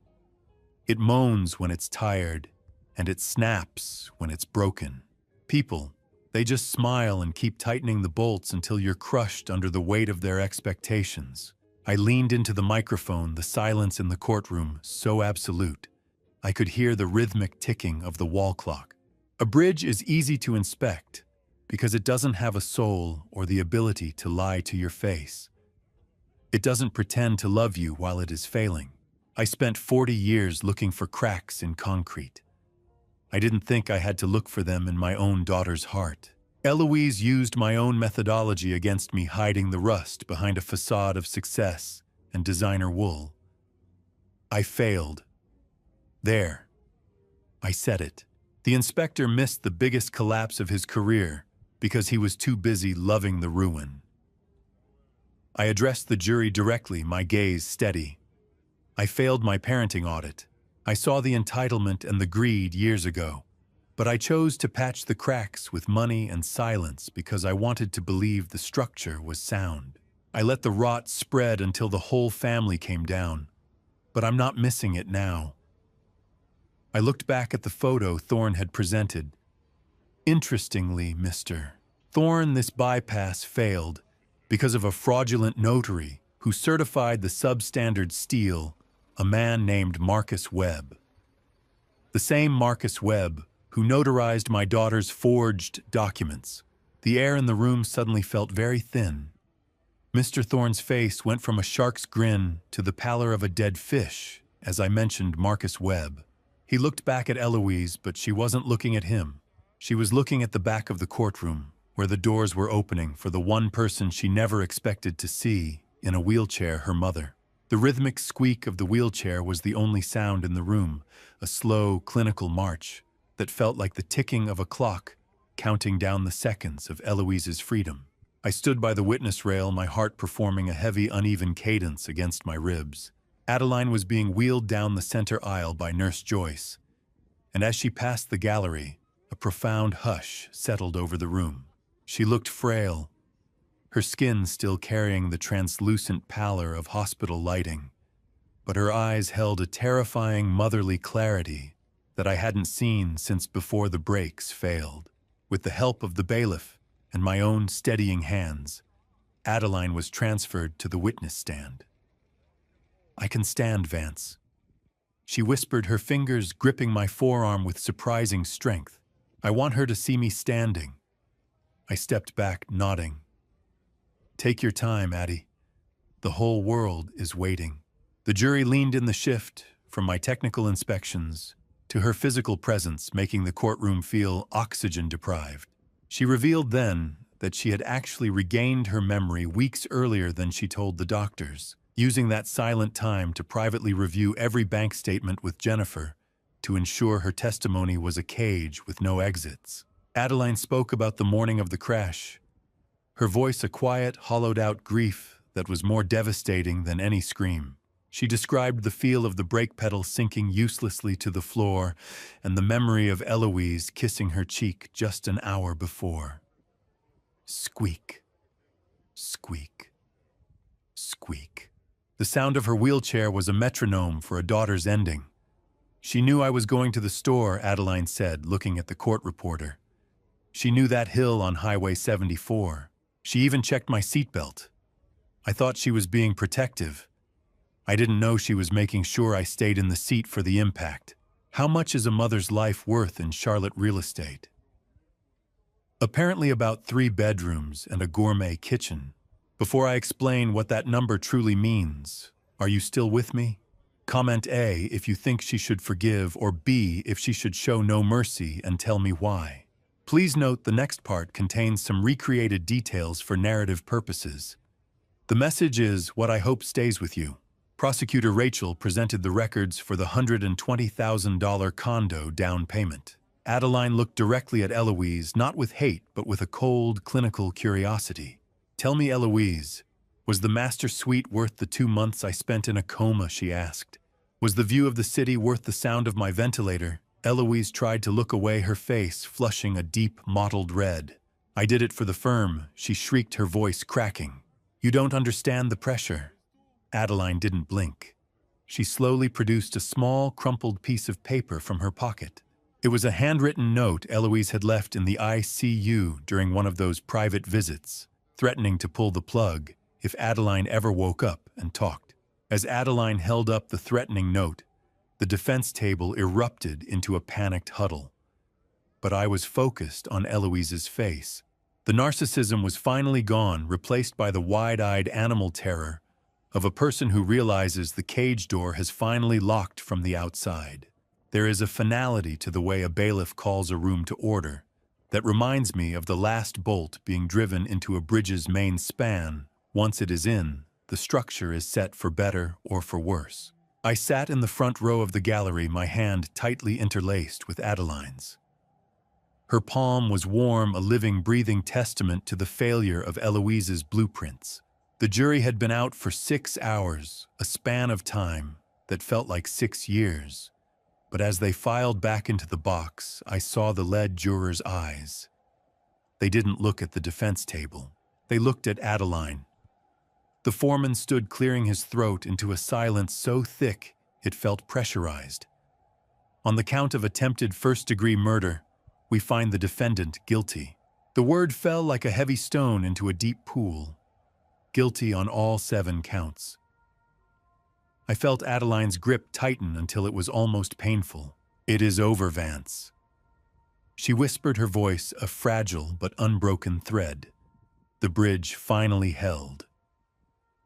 It moans when it's tired, and it snaps when it's broken. People, they just smile and keep tightening the bolts until you're crushed under the weight of their expectations." I leaned into the microphone, the silence in the courtroom so absolute. I could hear the rhythmic ticking of the wall clock. A bridge is easy to inspect because it doesn't have a soul or the ability to lie to your face. It doesn't pretend to love you while it is failing. I spent 40 years looking for cracks in concrete. I didn't think I had to look for them in my own daughter's heart. Eloise used my own methodology against me, hiding the rust behind a facade of success and designer wool. I failed. There. I said it. The inspector missed the biggest collapse of his career because he was too busy loving the ruin. I addressed the jury directly, my gaze steady. I failed my parenting audit. I saw the entitlement and the greed years ago, but I chose to patch the cracks with money and silence because I wanted to believe the structure was sound. I let the rot spread until the whole family came down, but I'm not missing it now. I looked back at the photo Thorne had presented. Interestingly, Mr. Thorne, this bypass failed because of a fraudulent notary who certified the substandard steel, a man named Marcus Webb. The same Marcus Webb who notarized my daughter's forged documents. The air in the room suddenly felt very thin. Mr. Thorne's face went from a shark's grin to the pallor of a dead fish as I mentioned Marcus Webb. He looked back at Eloise, but she wasn't looking at him. She was looking at the back of the courtroom, where the doors were opening for the one person she never expected to see, in a wheelchair, her mother. The rhythmic squeak of the wheelchair was the only sound in the room, a slow, clinical march that felt like the ticking of a clock, counting down the seconds of Eloise's freedom. I stood by the witness rail, my heart performing a heavy, uneven cadence against my ribs. Adeline was being wheeled down the center aisle by Nurse Joyce, and as she passed the gallery, a profound hush settled over the room. She looked frail, her skin still carrying the translucent pallor of hospital lighting, but her eyes held a terrifying motherly clarity that I hadn't seen since before the brakes failed. With the help of the bailiff and my own steadying hands, Adeline was transferred to the witness stand. "I can stand, Vance," she whispered, her fingers gripping my forearm with surprising strength. "I want her to see me standing." I stepped back, nodding. "Take your time, Addie. The whole world is waiting." The jury leaned in the shift, from my technical inspections to her physical presence, making the courtroom feel oxygen-deprived. She revealed then that she had actually regained her memory weeks earlier than she told the doctors, using that silent time to privately review every bank statement with Jennifer to ensure her testimony was a cage with no exits. Adeline spoke about the morning of the crash, her voice a quiet, hollowed-out grief that was more devastating than any scream. She described the feel of the brake pedal sinking uselessly to the floor and the memory of Eloise kissing her cheek just an hour before. Squeak, squeak, squeak. The sound of her wheelchair was a metronome for a daughter's ending. She knew I was going to the store, Adeline said, looking at the court reporter. She knew that hill on Highway 74. She even checked my seatbelt. I thought she was being protective. I didn't know she was making sure I stayed in the seat for the impact. How much is a mother's life worth in Charlotte real estate? Apparently about 3 bedrooms and a gourmet kitchen. Before I explain what that number truly means, are you still with me? Comment A if you think she should forgive, or B if she should show no mercy, and tell me why. Please note the next part contains some recreated details for narrative purposes. The message is what I hope stays with you. Prosecutor Rachel presented the records for the $120,000 condo down payment. Adeline looked directly at Eloise, not with hate, but with a cold, clinical curiosity. Tell me, Eloise, was the master suite worth the 2 months I spent in a coma, she asked. Was the view of the city worth the sound of my ventilator? Eloise tried to look away, her face flushing a deep, mottled red. I did it for the firm, she shrieked, her voice cracking. You don't understand the pressure. Adeline didn't blink. She slowly produced a small, crumpled piece of paper from her pocket. It was a handwritten note Eloise had left in the ICU during one of those private visits, threatening to pull the plug if Adeline ever woke up and talked. As Adeline held up the threatening note, the defense table erupted into a panicked huddle. But I was focused on Eloise's face. The narcissism was finally gone, replaced by the wide-eyed animal terror of a person who realizes the cage door has finally locked from the outside. There is a finality to the way a bailiff calls a room to order that reminds me of the last bolt being driven into a bridge's main span. Once it is in, the structure is set for better or for worse. I sat in the front row of the gallery, my hand tightly interlaced with Adeline's. Her palm was warm, a living, breathing testament to the failure of Eloise's blueprints. The jury had been out for 6 hours, a span of time that felt like 6 years. But as they filed back into the box, I saw the lead jurors' eyes. They didn't look at the defense table. They looked at Adeline. The foreman stood clearing his throat into a silence so thick it felt pressurized. On the count of attempted first-degree murder, we find the defendant guilty. The word fell like a heavy stone into a deep pool. Guilty on all 7 counts. I felt Adeline's grip tighten until it was almost painful. It is over, Vance. She whispered, her voice a fragile but unbroken thread. The bridge finally held.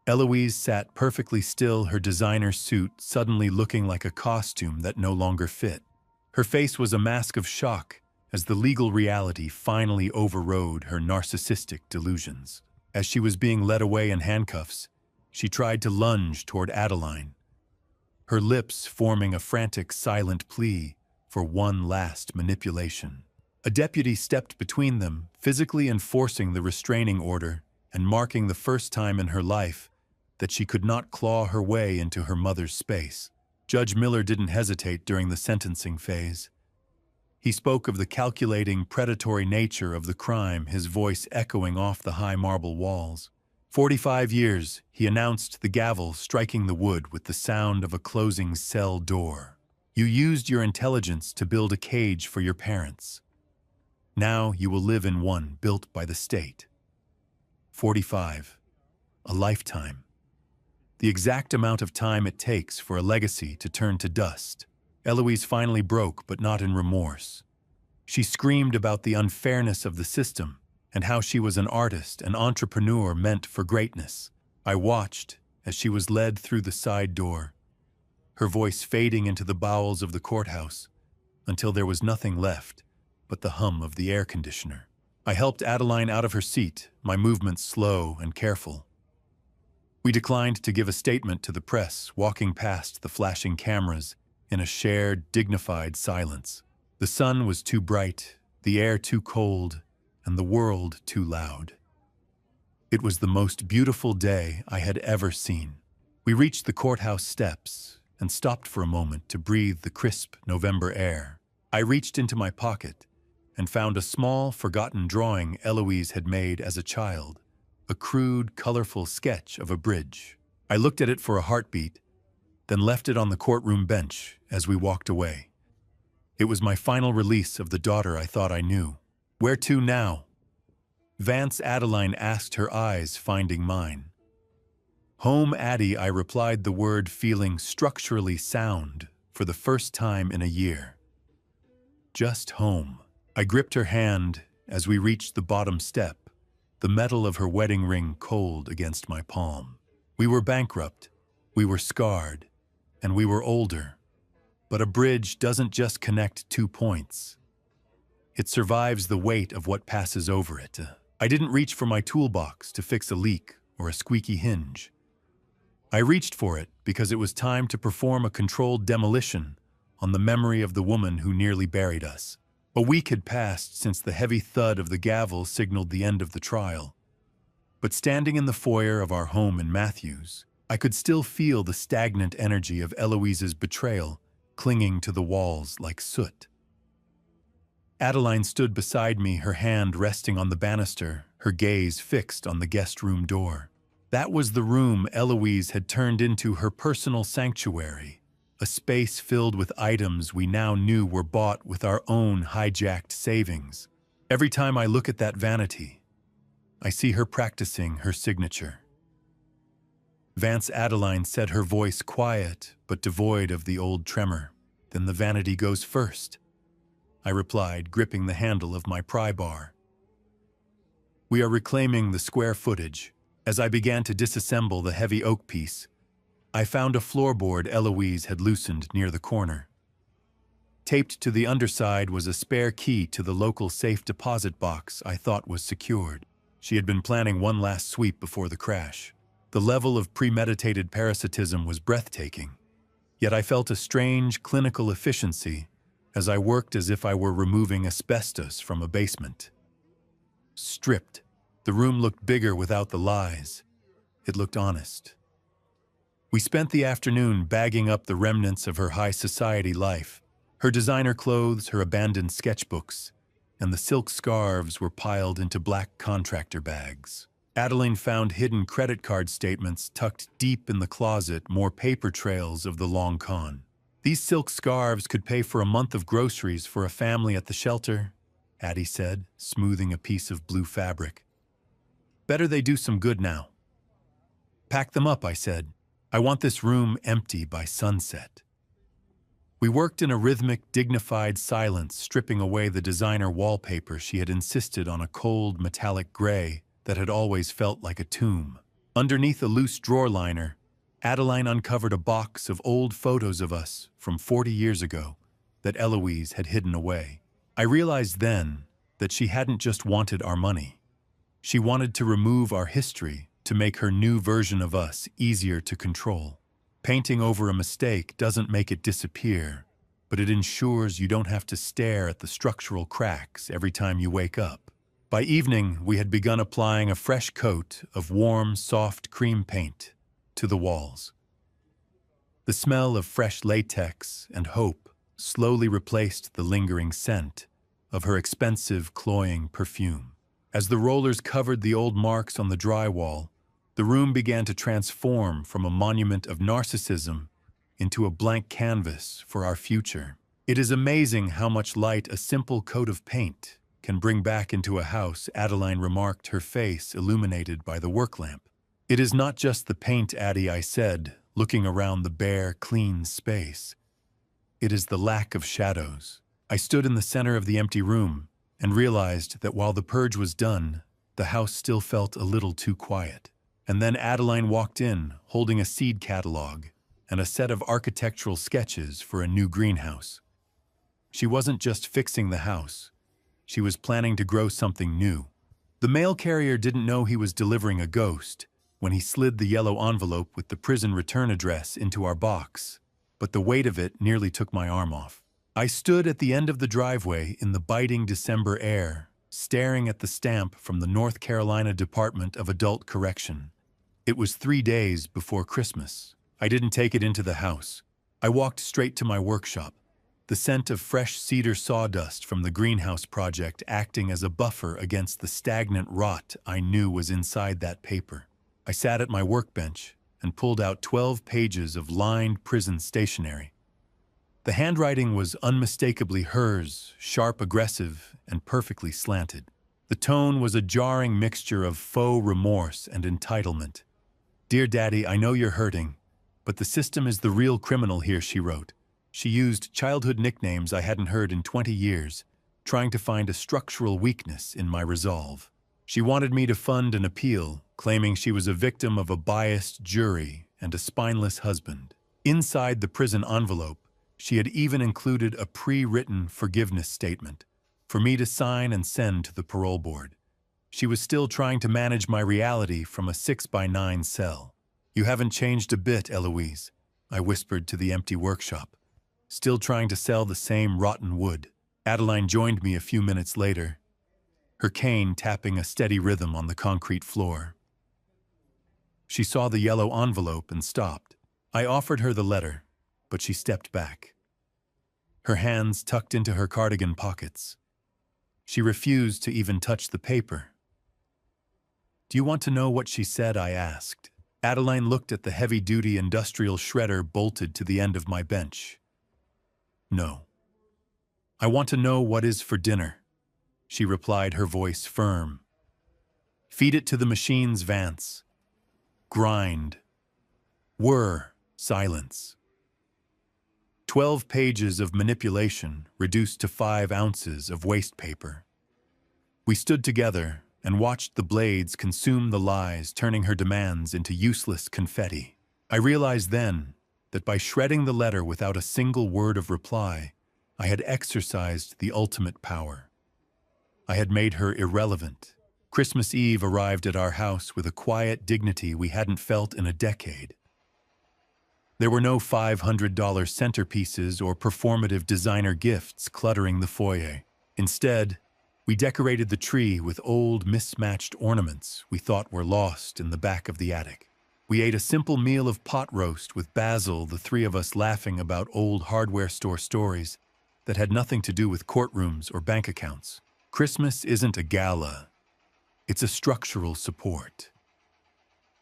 Eloise sat perfectly still, her designer suit suddenly looking like a costume that no longer fit. Her face was a mask of shock as the legal reality finally overrode her narcissistic delusions. As she was being led away in handcuffs, she tried to lunge toward Adeline, her lips forming a frantic, silent plea for one last manipulation. A deputy stepped between them, physically enforcing the restraining order and marking the first time in her life that she could not claw her way into her mother's space. Judge Miller didn't hesitate during the sentencing phase. He spoke of the calculating, predatory nature of the crime, his voice echoing off the high marble walls. 45 years, he announced, the gavel striking the wood with the sound of a closing cell door. You used your intelligence to build a cage for your parents. Now you will live in one built by the state. 45. A lifetime. The exact amount of time it takes for a legacy to turn to dust. Eloise finally broke, but not in remorse. She screamed about the unfairness of the system and how she was an artist, an entrepreneur meant for greatness. I watched as she was led through the side door, her voice fading into the bowels of the courthouse until there was nothing left but the hum of the air conditioner. I helped Adeline out of her seat, my movements slow and careful. We declined to give a statement to the press, walking past the flashing cameras in a shared, dignified silence. The sun was too bright, the air too cold, and the world too loud. It was the most beautiful day I had ever seen. We reached the courthouse steps and stopped for a moment to breathe the crisp November air. I reached into my pocket and found a small, forgotten drawing Eloise had made as a child, a crude, colorful sketch of a bridge. I looked at it for a heartbeat, then left it on the courtroom bench as we walked away. It was my final release of the daughter I thought I knew. Where to now? Vance Adeline asked, her eyes finding mine. Home, Addie, I replied, the word feeling structurally sound for the first time in a year. Just home. I gripped her hand as we reached the bottom step, the metal of her wedding ring cold against my palm. We were bankrupt, we were scarred, and we were older. But a bridge doesn't just connect 2 points. It survives the weight of what passes over it. I didn't reach for my toolbox to fix a leak or a squeaky hinge. I reached for it because it was time to perform a controlled demolition on the memory of the woman who nearly buried us. A week had passed since the heavy thud of the gavel signaled the end of the trial. But standing in the foyer of our home in Matthews, I could still feel the stagnant energy of Eloise's betrayal clinging to the walls like soot. Adeline stood beside me, her hand resting on the banister, her gaze fixed on the guest room door. That was the room Eloise had turned into her personal sanctuary, a space filled with items we now knew were bought with our own hijacked savings. Every time I look at that vanity, I see her practicing her signature. Vance Adeline said, her voice quiet but devoid of the old tremor. Then the vanity goes first, I replied, gripping the handle of my pry bar. We are reclaiming the square footage. As I began to disassemble the heavy oak piece, I found a floorboard Eloise had loosened near the corner. Taped to the underside was a spare key to the local safe deposit box I thought was secured. She had been planning one last sweep before the crash. The level of premeditated parasitism was breathtaking, yet I felt a strange clinical efficiency as I worked as if I were removing asbestos from a basement. Stripped, the room looked bigger without the lies. It looked honest. We spent the afternoon bagging up the remnants of her high society life. Her designer clothes, her abandoned sketchbooks, and the silk scarves were piled into black contractor bags. Adeline found hidden credit card statements tucked deep in the closet, more paper trails of the long con. These silk scarves could pay for a month of groceries for a family at the shelter, Addie said, smoothing a piece of blue fabric. Better they do some good now. Pack them up, I said. I want this room empty by sunset. We worked in a rhythmic, dignified silence, stripping away the designer wallpaper she had insisted on, a cold, metallic gray that had always felt like a tomb. Underneath a loose drawer liner, Adeline uncovered a box of old photos of us from 40 years ago that Eloise had hidden away. I realized then that she hadn't just wanted our money. She wanted to remove our history to make her new version of us easier to control. Painting over a mistake doesn't make it disappear, but it ensures you don't have to stare at the structural cracks every time you wake up. By evening, we had begun applying a fresh coat of warm, soft cream paint to the walls. The smell of fresh latex and hope slowly replaced the lingering scent of her expensive, cloying perfume. As the rollers covered the old marks on the drywall, the room began to transform from a monument of narcissism into a blank canvas for our future. It is amazing how much light a simple coat of paint can bring back into a house, Adeline remarked, her face illuminated by the work lamp. It is not just the paint, Addie, I said, looking around the bare, clean space. It is the lack of shadows. I stood in the center of the empty room and realized that while the purge was done, the house still felt a little too quiet. And then Adeline walked in, holding a seed catalog and a set of architectural sketches for a new greenhouse. She wasn't just fixing the house. She was planning to grow something new. The mail carrier didn't know he was delivering a ghost when he slid the yellow envelope with the prison return address into our box, but the weight of it nearly took my arm off. I stood at the end of the driveway in the biting December air, staring at the stamp from the North Carolina Department of Adult Correction. It was 3 days before Christmas. I didn't take it into the house. I walked straight to my workshop, the scent of fresh cedar sawdust from the greenhouse project acting as a buffer against the stagnant rot I knew was inside that paper. I sat at my workbench and pulled out 12 pages of lined prison stationery. The handwriting was unmistakably hers, sharp, aggressive, and perfectly slanted. The tone was a jarring mixture of faux remorse and entitlement. "Dear Daddy, I know you're hurting, but the system is the real criminal here," she wrote. She used childhood nicknames I hadn't heard in 20 years, trying to find a structural weakness in my resolve. She wanted me to fund an appeal, claiming she was a victim of a biased jury and a spineless husband. Inside the prison envelope, she had even included a pre-written forgiveness statement for me to sign and send to the parole board. She was still trying to manage my reality from a 6x9 cell. "You haven't changed a bit, Eloise," I whispered to the empty workshop. "Still trying to sell the same rotten wood." Adeline joined me a few minutes later, her cane tapping a steady rhythm on the concrete floor. She saw the yellow envelope and stopped. I offered her the letter, but she stepped back, her hands tucked into her cardigan pockets. She refused to even touch the paper. "Do you want to know what she said?" I asked. Adeline looked at the heavy-duty industrial shredder bolted to the end of my bench. "No. I want to know what is for dinner," she replied, her voice firm. "Feed it to the machines, Vance. Grind. Whir. Silence." 12 pages of manipulation reduced to 5 ounces of waste paper. We stood together and watched the blades consume the lies, turning her demands into useless confetti. I realized then that by shredding the letter without a single word of reply, I had exercised the ultimate power. I had made her irrelevant. Christmas Eve arrived at our house with a quiet dignity we hadn't felt in a decade. There were no $500 centerpieces or performative designer gifts cluttering the foyer. Instead, we decorated the tree with old, mismatched ornaments we thought were lost in the back of the attic. We ate a simple meal of pot roast with Basil, the 3 of us laughing about old hardware store stories that had nothing to do with courtrooms or bank accounts. Christmas isn't a gala. It's a structural support.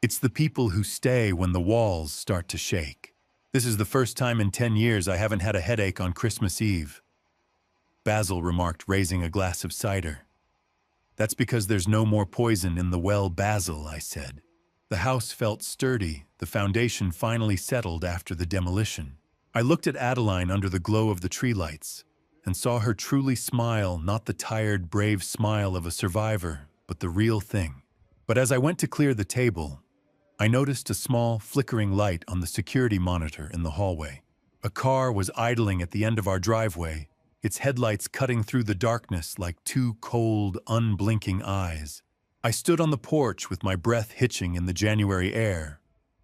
It's the people who stay when the walls start to shake. "This is the first time in 10 years I haven't had a headache on Christmas Eve," Basil remarked, raising a glass of cider. "That's because there's no more poison in the well, Basil," I said. The house felt sturdy, the foundation finally settled after the demolition. I looked at Adeline under the glow of the tree lights and saw her truly smile, not the tired, brave smile of a survivor, but the real thing. But as I went to clear the table, I noticed a small, flickering light on the security monitor in the hallway. A car was idling at the end of our driveway, its headlights cutting through the darkness like 2 cold, unblinking eyes. I stood on the porch with my breath hitching in the January air,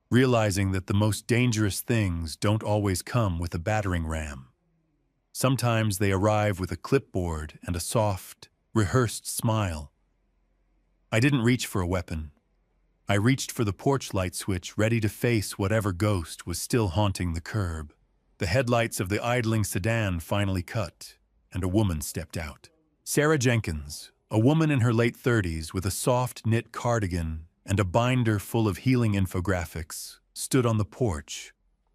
realizing that the most dangerous things don't always come with a battering ram. Sometimes they arrive with a clipboard and a soft, rehearsed smile. I didn't reach for a weapon. I reached for the porch light switch, ready to face whatever ghost was still haunting the curb. The headlights of the idling sedan finally cut, and a woman stepped out. Sarah Jenkins, a woman in her late 30s with a soft knit cardigan and a binder full of healing infographics, stood on the porch,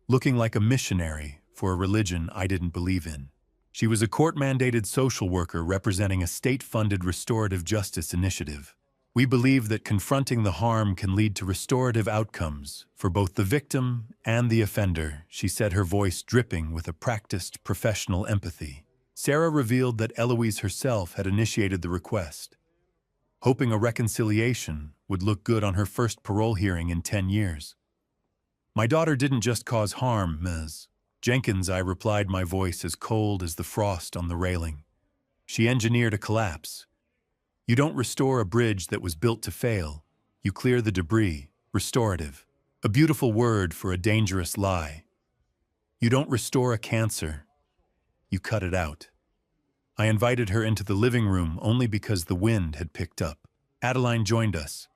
looking like a missionary for a religion I didn't believe in. She was a court-mandated social worker representing a state-funded restorative justice initiative. "We believe that confronting the harm can lead to restorative outcomes for both the victim and the offender," she said, her voice dripping with a practiced professional empathy. Sarah revealed that Eloise herself had initiated the request, hoping a reconciliation would look good on her first parole hearing in 10 years. "My daughter didn't just cause harm, Ms. Jenkins," I replied, my voice as cold as the frost on the railing. "She engineered a collapse. You don't restore a bridge that was built to fail. You clear the debris. Restorative. A beautiful word for a dangerous lie. You don't restore a cancer. You cut it out. I invited her into the living room only because the wind had picked up. Adeline joined us,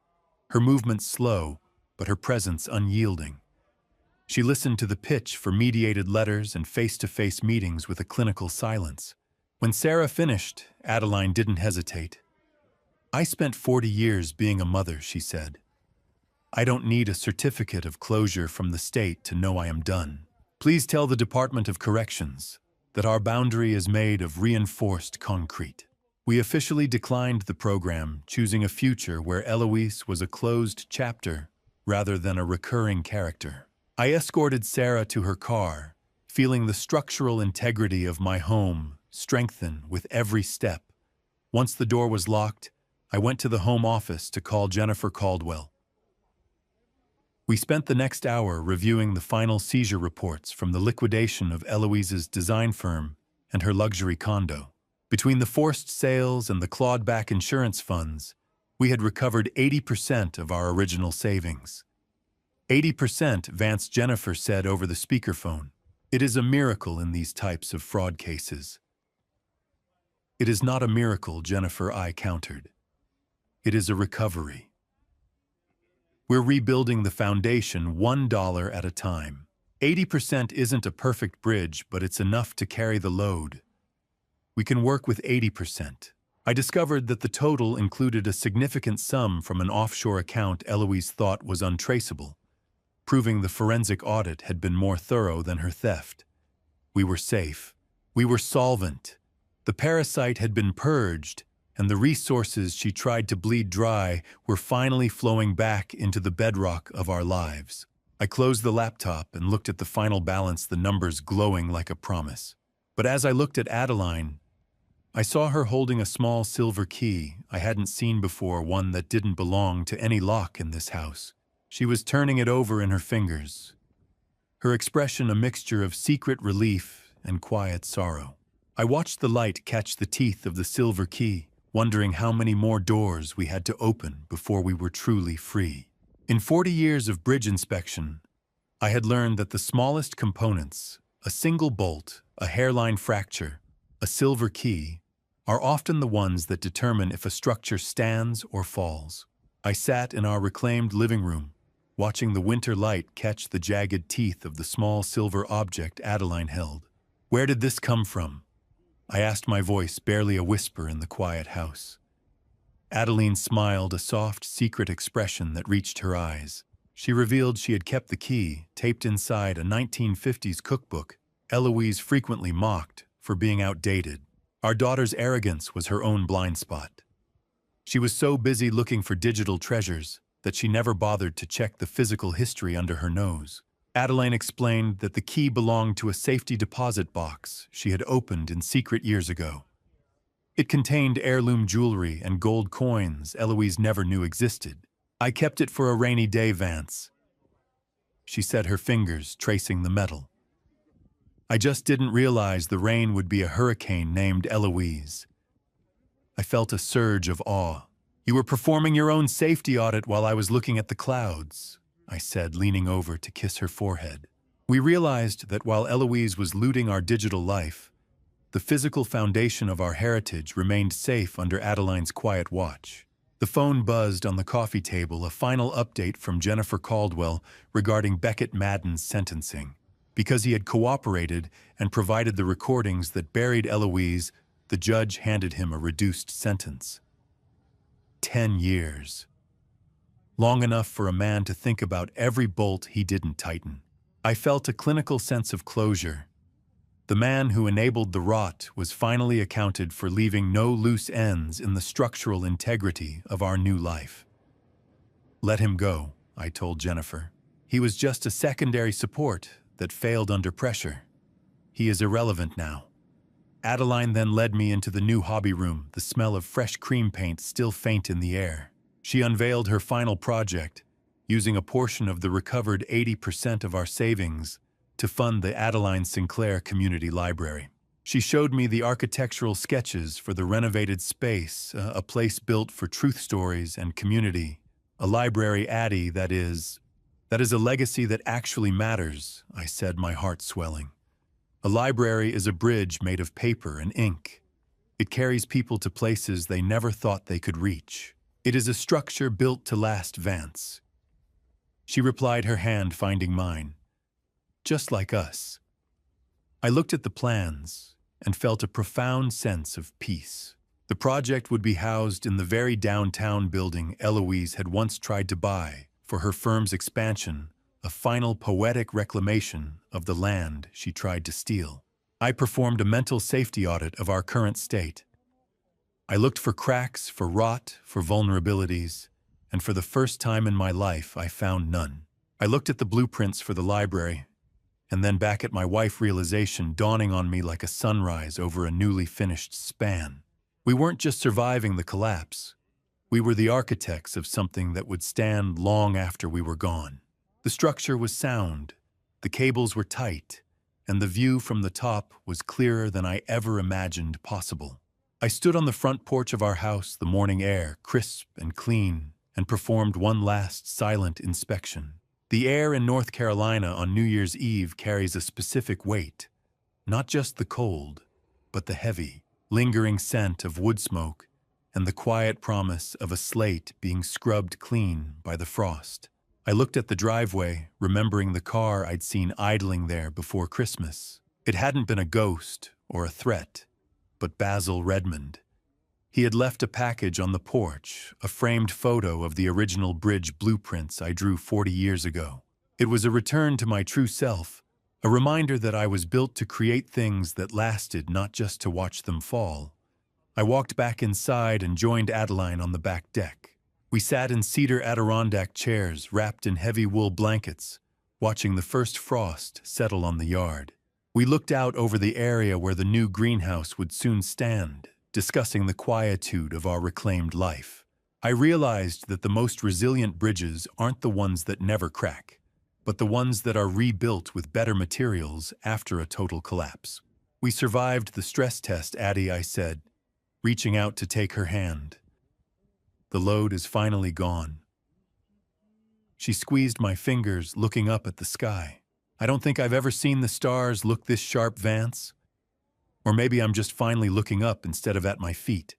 her movements slow, but her presence unyielding. She listened to the pitch for mediated letters and face-to-face meetings with a clinical silence. When Sarah finished, Adeline didn't hesitate. "I spent 40 years being a mother," she said. "I don't need a certificate of closure from the state to know I am done. Please tell the Department of Corrections that our boundary is made of reinforced concrete." We officially declined the program, choosing a future where Eloise was a closed chapter rather than a recurring character. I escorted Sarah to her car, feeling the structural integrity of my home strengthen with every step. Once the door was locked, I went to the home office to call Jennifer Caldwell. We spent the next hour reviewing the final seizure reports from the liquidation of Eloise's design firm and her luxury condo. Between the forced sales and the clawed-back insurance funds, we had recovered 80% of our original savings. 80%, Vance Jennifer said over the speakerphone. It is a miracle in these types of fraud cases. It is not a miracle, Jennifer, I countered. It is a recovery. We're rebuilding the foundation $1 at a time. 80% isn't a perfect bridge, but it's enough to carry the load. We can work with 80%. I discovered that the total included a significant sum from an offshore account Eloise thought was untraceable, proving the forensic audit had been more thorough than her theft. We were safe. We were solvent. The parasite had been purged, and the resources she tried to bleed dry were finally flowing back into the bedrock of our lives. I closed the laptop and looked at the final balance, the numbers glowing like a promise. But as I looked at Adeline, I saw her holding a small silver key I hadn't seen before, one that didn't belong to any lock in this house. She was turning it over in her fingers, her expression a mixture of secret relief and quiet sorrow. I watched the light catch the teeth of the silver key, wondering how many more doors we had to open before we were truly free. In 40 years of bridge inspection, I had learned that the smallest components, a single bolt, a hairline fracture, a silver key, are often the ones that determine if a structure stands or falls. I sat in our reclaimed living room, watching the winter light catch the jagged teeth of the small silver object Adeline held. Where did this come from? I asked, my voice barely a whisper in the quiet house. Adeline smiled, a soft, secret expression that reached her eyes. She revealed she had kept the key taped inside a 1950s cookbook Eloise frequently mocked for being outdated. Our daughter's arrogance was her own blind spot. She was so busy looking for digital treasures that she never bothered to check the physical history under her nose. Adeline explained that the key belonged to a safety deposit box she had opened in secret years ago. It contained heirloom jewelry and gold coins Eloise never knew existed. "I kept it for a rainy day, Vance," she said, her fingers tracing the metal. "I just didn't realize the rain would be a hurricane named Eloise." I felt a surge of awe. "You were performing your own safety audit while I was looking at the clouds," I said, leaning over to kiss her forehead. We realized that while Eloise was looting our digital life, the physical foundation of our heritage remained safe under Adeline's quiet watch. The phone buzzed on the coffee table, a final update from Jennifer Caldwell regarding Beckett Madden's sentencing. Because he had cooperated and provided the recordings that buried Eloise, the judge handed him a reduced sentence. 10 years. Long enough for a man to think about every bolt he didn't tighten. I felt a clinical sense of closure. The man who enabled the rot was finally accounted for, leaving no loose ends in the structural integrity of our new life. "Let him go," I told Jennifer. "He was just a secondary support that failed under pressure. He is irrelevant now." Adeline then led me into the new hobby room, the smell of fresh cream paint still faint in the air. She unveiled her final project, using a portion of the recovered 80% of our savings to fund the Adeline Sinclair Community Library. She showed me the architectural sketches for the renovated space, a place built for truth stories and community, a library Addie that is a legacy that actually matters, I said, my heart swelling. A A library is a bridge made of paper and ink. It carries people to places they never thought they could reach. It is a structure built to last, Vance. She replied, her hand finding mine. Just like us. I looked at the plans and felt a profound sense of peace. The project would be housed in the very downtown building Eloise had once tried to buy for her firm's expansion, a final poetic reclamation of the land she tried to steal. I performed a mental safety audit of our current state. I looked for cracks, for rot, for vulnerabilities, and for the first time in my life, I found none. I looked at the blueprints for the library, and then back at my wife, realization dawning on me like a sunrise over a newly finished span. We weren't just surviving the collapse. We were the architects of something that would stand long after we were gone. The structure was sound, the cables were tight, and the view from the top was clearer than I ever imagined possible. I stood on the front porch of our house, the morning air crisp and clean, and performed one last silent inspection. The air in North Carolina on New Year's Eve carries a specific weight, not just the cold, but the heavy, lingering scent of wood smoke and the quiet promise of a slate being scrubbed clean by the frost. I looked at the driveway, remembering the car I'd seen idling there before Christmas. It hadn't been a ghost or a threat, but Basil Redmond. He had left a package on the porch, a framed photo of the original bridge blueprints I drew 40 years ago. It was a return to my true self, a reminder that I was built to create things that lasted, not just to watch them fall. I walked back inside and joined Adeline on the back deck. We sat in cedar Adirondack chairs wrapped in heavy wool blankets, watching the first frost settle on the yard. We looked out over the area where the new greenhouse would soon stand, discussing the quietude of our reclaimed life. I realized that the most resilient bridges aren't the ones that never crack, but the ones that are rebuilt with better materials after a total collapse. We survived the stress test, Addie, I said, reaching out to take her hand. The load is finally gone. She squeezed my fingers, looking up at the sky. I don't think I've ever seen the stars look this sharp, Vance. Or maybe I'm just finally looking up instead of at my feet.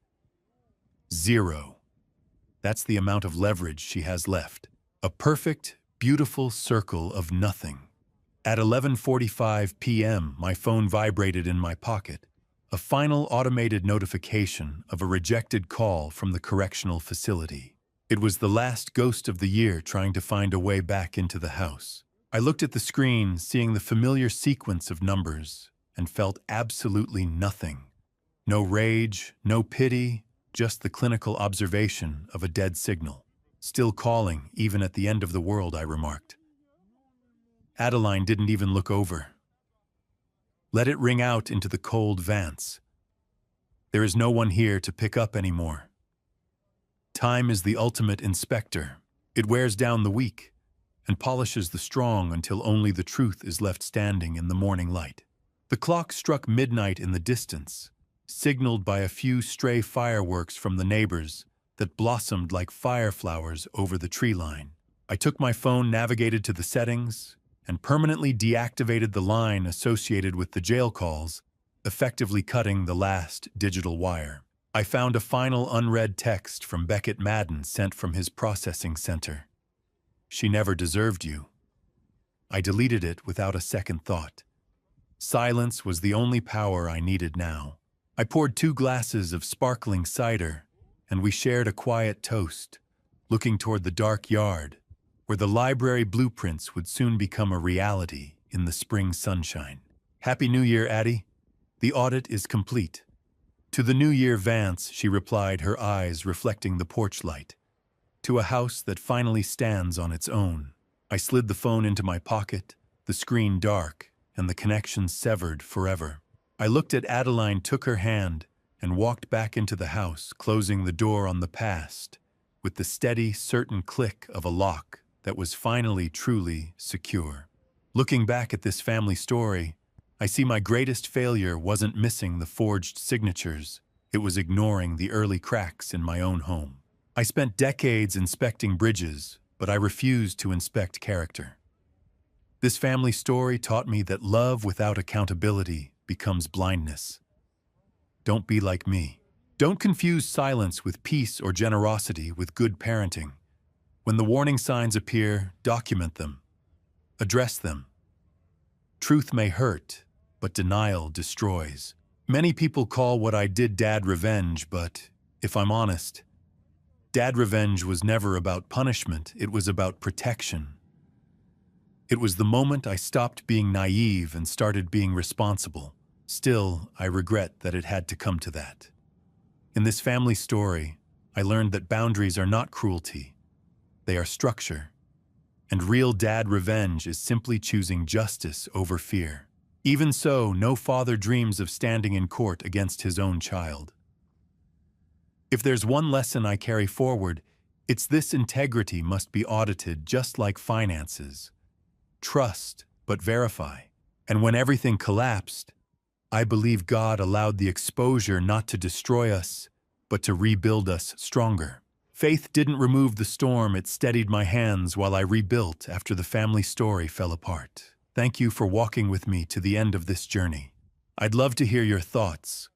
0. That's the amount of leverage she has left. A perfect, beautiful circle of nothing. At 11:45 p.m., my phone vibrated in my pocket. A final automated notification of a rejected call from the correctional facility. It was the last ghost of the year trying to find a way back into the house. I looked at the screen, seeing the familiar sequence of numbers, and felt absolutely nothing. No rage, no pity, just the clinical observation of a dead signal. Still calling, even at the end of the world, I remarked. Adeline didn't even look over. Let it ring out into the cold, Vance. There is no one here to pick up anymore. Time is the ultimate inspector. It wears down the weak and polishes the strong until only the truth is left standing in the morning light. The clock struck midnight in the distance, signaled by a few stray fireworks from the neighbors that blossomed like fireflowers over the tree line. I took my phone, navigated to the settings, and permanently deactivated the line associated with the jail calls, effectively cutting the last digital wire. I found a final unread text from Beckett Madden sent from his processing center. She never deserved you. I deleted it without a second thought. Silence was the only power I needed now. I poured 2 glasses of sparkling cider, and we shared a quiet toast, looking toward the dark yard, where the library blueprints would soon become a reality in the spring sunshine. Happy New Year, Addie. The audit is complete. To the New Year, Vance, she replied, her eyes reflecting the porch light. To a house that finally stands on its own. I slid the phone into my pocket, the screen dark, and the connection severed forever. I looked at Adeline, took her hand, and walked back into the house, closing the door on the past, with the steady, certain click of a lock that was finally truly secure. Looking back at this family story, I see my greatest failure wasn't missing the forged signatures. It was ignoring the early cracks in my own home. I spent decades inspecting bridges, but I refused to inspect character. This family story taught me that love without accountability becomes blindness. Don't be like me. Don't confuse silence with peace or generosity with good parenting. When the warning signs appear, document them. Address them. Truth may hurt, but denial destroys. Many people call what I did dad revenge, but if I'm honest, dad revenge was never about punishment, it was about protection. It was the moment I stopped being naive and started being responsible. Still, I regret that it had to come to that. In this family story, I learned that boundaries are not cruelty. They are structure. And real dad revenge is simply choosing justice over fear. Even so, no father dreams of standing in court against his own child. If there's one lesson I carry forward, it's this: integrity must be audited just like finances. Trust, but verify. And when everything collapsed, I believe God allowed the exposure not to destroy us, but to rebuild us stronger. Faith didn't remove the storm, it steadied my hands while I rebuilt after the family story fell apart. Thank you for walking with me to the end of this journey. I'd love to hear your thoughts.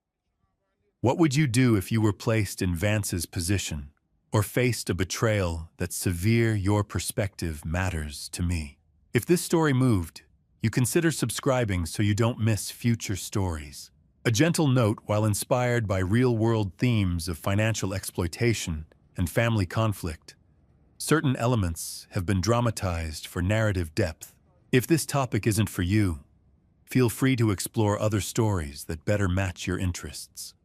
What would you do if you were placed in Vance's position, or faced a betrayal that severe your perspective matters to me? If this story moved, you consider subscribing so you don't miss future stories. A gentle note: while inspired by real-world themes of financial exploitation and family conflict, certain elements have been dramatized for narrative depth. If this topic isn't for you, feel free to explore other stories that better match your interests.